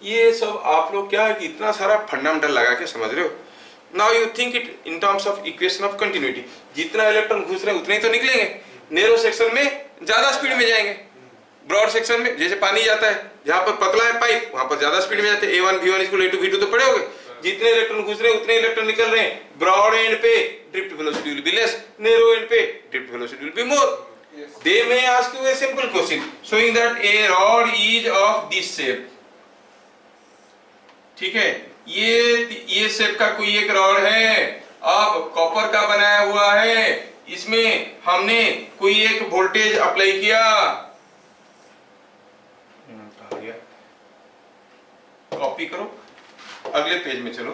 Speaker 1: ये सब आप लोग क्या है कि इतना सारा फंडामेंटल लगा के समझ रहे हो। Now you think it in terms of equation of continuity. जितना इलेक्ट्रॉन घुस रहे हैं उतने ही तो निकलेंगे। नैरो सेक्शन में ज्यादा स्पीड में जाएंगे, ब्रॉड सेक्शन में जैसे पानी जाता है, जहां पर पतला है पाइप वहां पर ज्यादा स्पीड में जाते हैं। A1 V1 A2 V2 तो पढ़े होगे। जितने इलेक्ट्रॉन घुस रहे हैं उतने इलेक्ट्रॉन निकल रहे हैं। ब्रॉड एंड पे drift velocity will be less, narrow end पे drift velocity will be more. They may ask you a simple question showing that a rod is of this shape। ठीक है, ये शेप का कोई एक रॉड है, अब कॉपर का बनाया हुआ है, इसमें हमने कोई एक वोल्टेज अप्लाई किया। कॉपी करो, अगले पेज में चलो।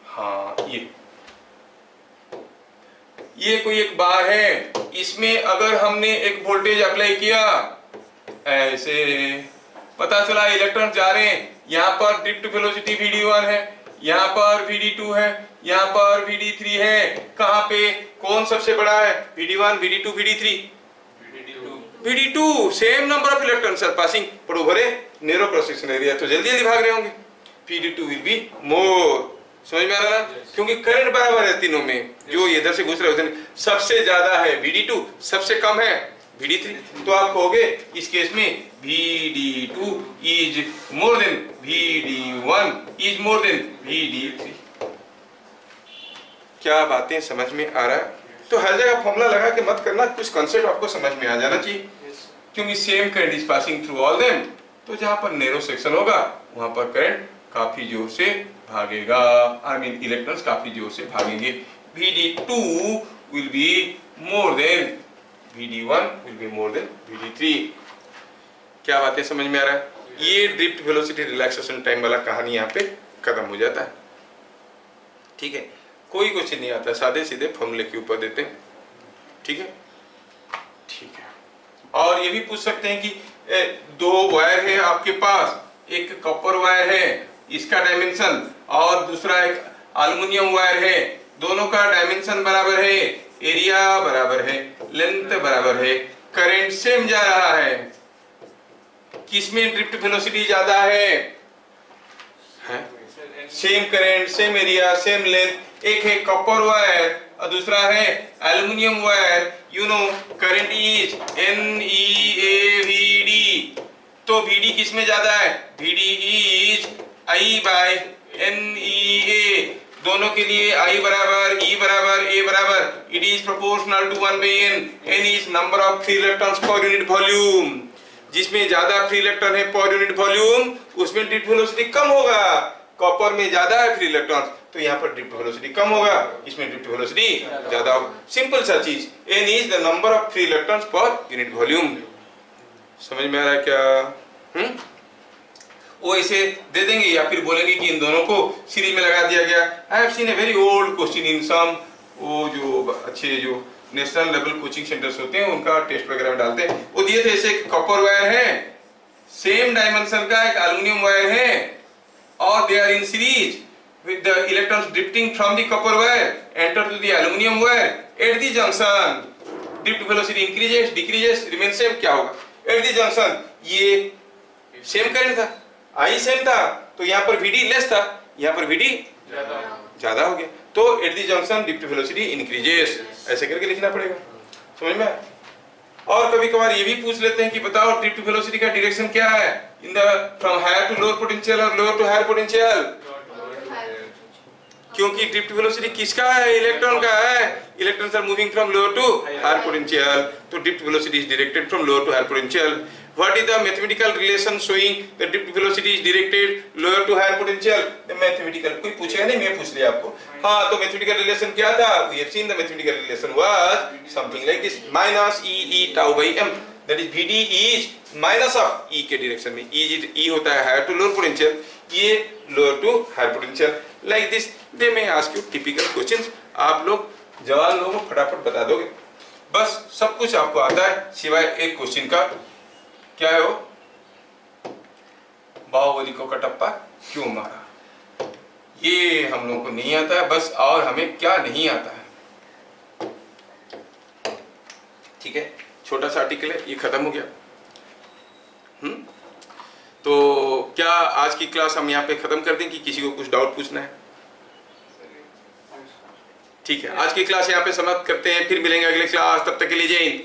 Speaker 1: हाँ, ये कोई एक बार है, इसमें अगर हमने एक वोल्टेज अप्लाई किया ऐसे, पता चला इलेक्ट्रॉन जा रहे हैं। यहाँ पर ड्रिफ्ट वेलोसिटी VD1 है, यहाँ पर VD2 है, यहाँ पर VD3 है। कहाँ पे कौन सबसे बड़ा है? VD1, VD2, VD3? VD2। Same number of electrons are passing but over a narrow cross section area, तो जल्दी जल्दी भाग रहे होंगे। VD2 विल बी मोर। समझ में आ रहा है? क्योंकि करंट बराबर है तीनों में, जो इधर से घुस रहे होते हैं। सबसे ज्यादा है VD2, सबसे कम है VD3। तो आप कहोगे इस केस में VD2 is more than VD1 is more than VD3। क्या बातें समझ में आ रहा है? तो हर जगह फॉर्मूला लगा के मत करना, कुछ कॉन्सेप्ट आपको समझ में आ जाना चाहिए। क्योंकि same current is passing through all them. तो जहां पर नैरो सेक्शन होगा वहां पर करंट काफी जोर से भागेगा, आई मीन इलेक्ट्रॉन्स काफी जोर से भागेंगे। VD2 will be more then VD1 will be more then VD3। क्या बातें समझ में आ रहा है? ये ड्रिफ्ट वेलोसिटी रिलैक्सेशन टाइम वाला कहानी यहाँ पे खत्म हो जाता है। ठीक है, कोई क्वेश्चन नहीं आता, सादे सीधे फॉर्मूले के ऊपर देते हैं। ठीक है, ठीक है। और ये भी पूछ सकते हैं कि दो वायर है आपके पास, एक कॉपर वायर है, इसका डायमेंशन, और दूसरा एक एल्युमिनियम वायर है। दोनों का डायमेंशन बराबर है, एरिया बराबर है, लेंथ बराबर है, करंट सेम जा रहा है। किसमें ड्रिफ्ट वेलोसिटी ज्यादा है? Same current, same area, same length. एक है कॉपर वायर और दूसरा है aluminium wire. You know current is NEAVD। तो VD किसमें ज्यादा है? VD is I by NEA। दोनों के लिए I बराबर, E बराबर, A बराबर, it is proportional to 1/n। N is number of free electrons per unit volume। जिसमें ज्यादा फ्री इलेक्ट्रॉन है पर यूनिट वॉल्यूम उसमें ड्रिफ्ट वेलोसिटी कम होगा। कॉपर में ज्यादा है फ्री इलेक्ट्रॉन तो यहाँ पर ड्रिफ्ट वेलोसिटी कम होगा, इसमें ड्रिफ्ट वेलोसिटी ज्यादा होगा। सिंपल सा चीज, N is the number of free electrons per unit volume। समझ में आ रहा है क्या? वो इसे दे देंगे या फिर बोलेंगे कि इन दोनों को सीरीज में लगा दिया गया। I have seen a very old question in some, वो जो अच्छे जो नेशनल लेवल कोचिंग सेंटर्स होते हैं उनका टेस्ट वगैरह में डालते हैं, वो दिए थे ऐसे कॉपर वायर है, सेम डायमेंशन का एक एल्युमिनियम वायर है और they are in series with the electrons drifting from the copper wire enter to the aluminum wire at the junction drift velocity increases decreases remains same, क्या होगा at the junction? ये सेम करंट था, आई सेम था, तो यहाँ पर VD लेस था, यहाँ पर VD ज्यादा हो गया, तो at the junction drift velocity increases, ऐसे करके लिखना पड़ेगा। समझ में? और कभी कभार ये भी पूछ लेते हैं कि बताओ ड्रिफ्ट वेलोसिटी का डायरेक्शन क्या है in the from higher to lower potential और लोअर टू हायर पोटेंशियल, क्योंकि ड्रिफ्ट वेलोसिटी किसका है? इलेक्ट्रॉन का है। Electrons are moving from lower to higher potential, तो drift velocity is directed from lower to higher potential. What is the mathematical relation showing the drift velocity is directed lower to higher potential? Mathematical कोई पूछेगा नहीं, मैं पूछ लिया आपको। हाँ, तो मैथमेटिकल रिलेशन क्या था? We have seen the mathematical relation was something like this, minus e tau by m, that is VD is minus of e के डायरेक्शन में, ई होता है हायर टू लोअर पोटेंशियल, ये lower to higher potential. Like this they may ask you typical questions, आप लोग जवाब लोगों को फटाफट बता दोगे, बस सब कुछ आपको आता है सिवाय एक क्वेश्चन का, क्या है वो? बाहुबली को कटप्पा क्यों मारा? ये हम लोगों को नहीं आता है बस, और हमें क्या नहीं आता है। ठीक है, छोटा सा आर्टिकल है, ये खत्म हो गया। तो क्या आज की क्लास हम यहाँ पे खत्म कर दें कि किसी को कुछ डाउट पूछना है? ठीक है, आज की क्लास यहाँ पे समाप्त करते हैं, फिर मिलेंगे अगले क्लास, तब तक के लिए जय हिंद।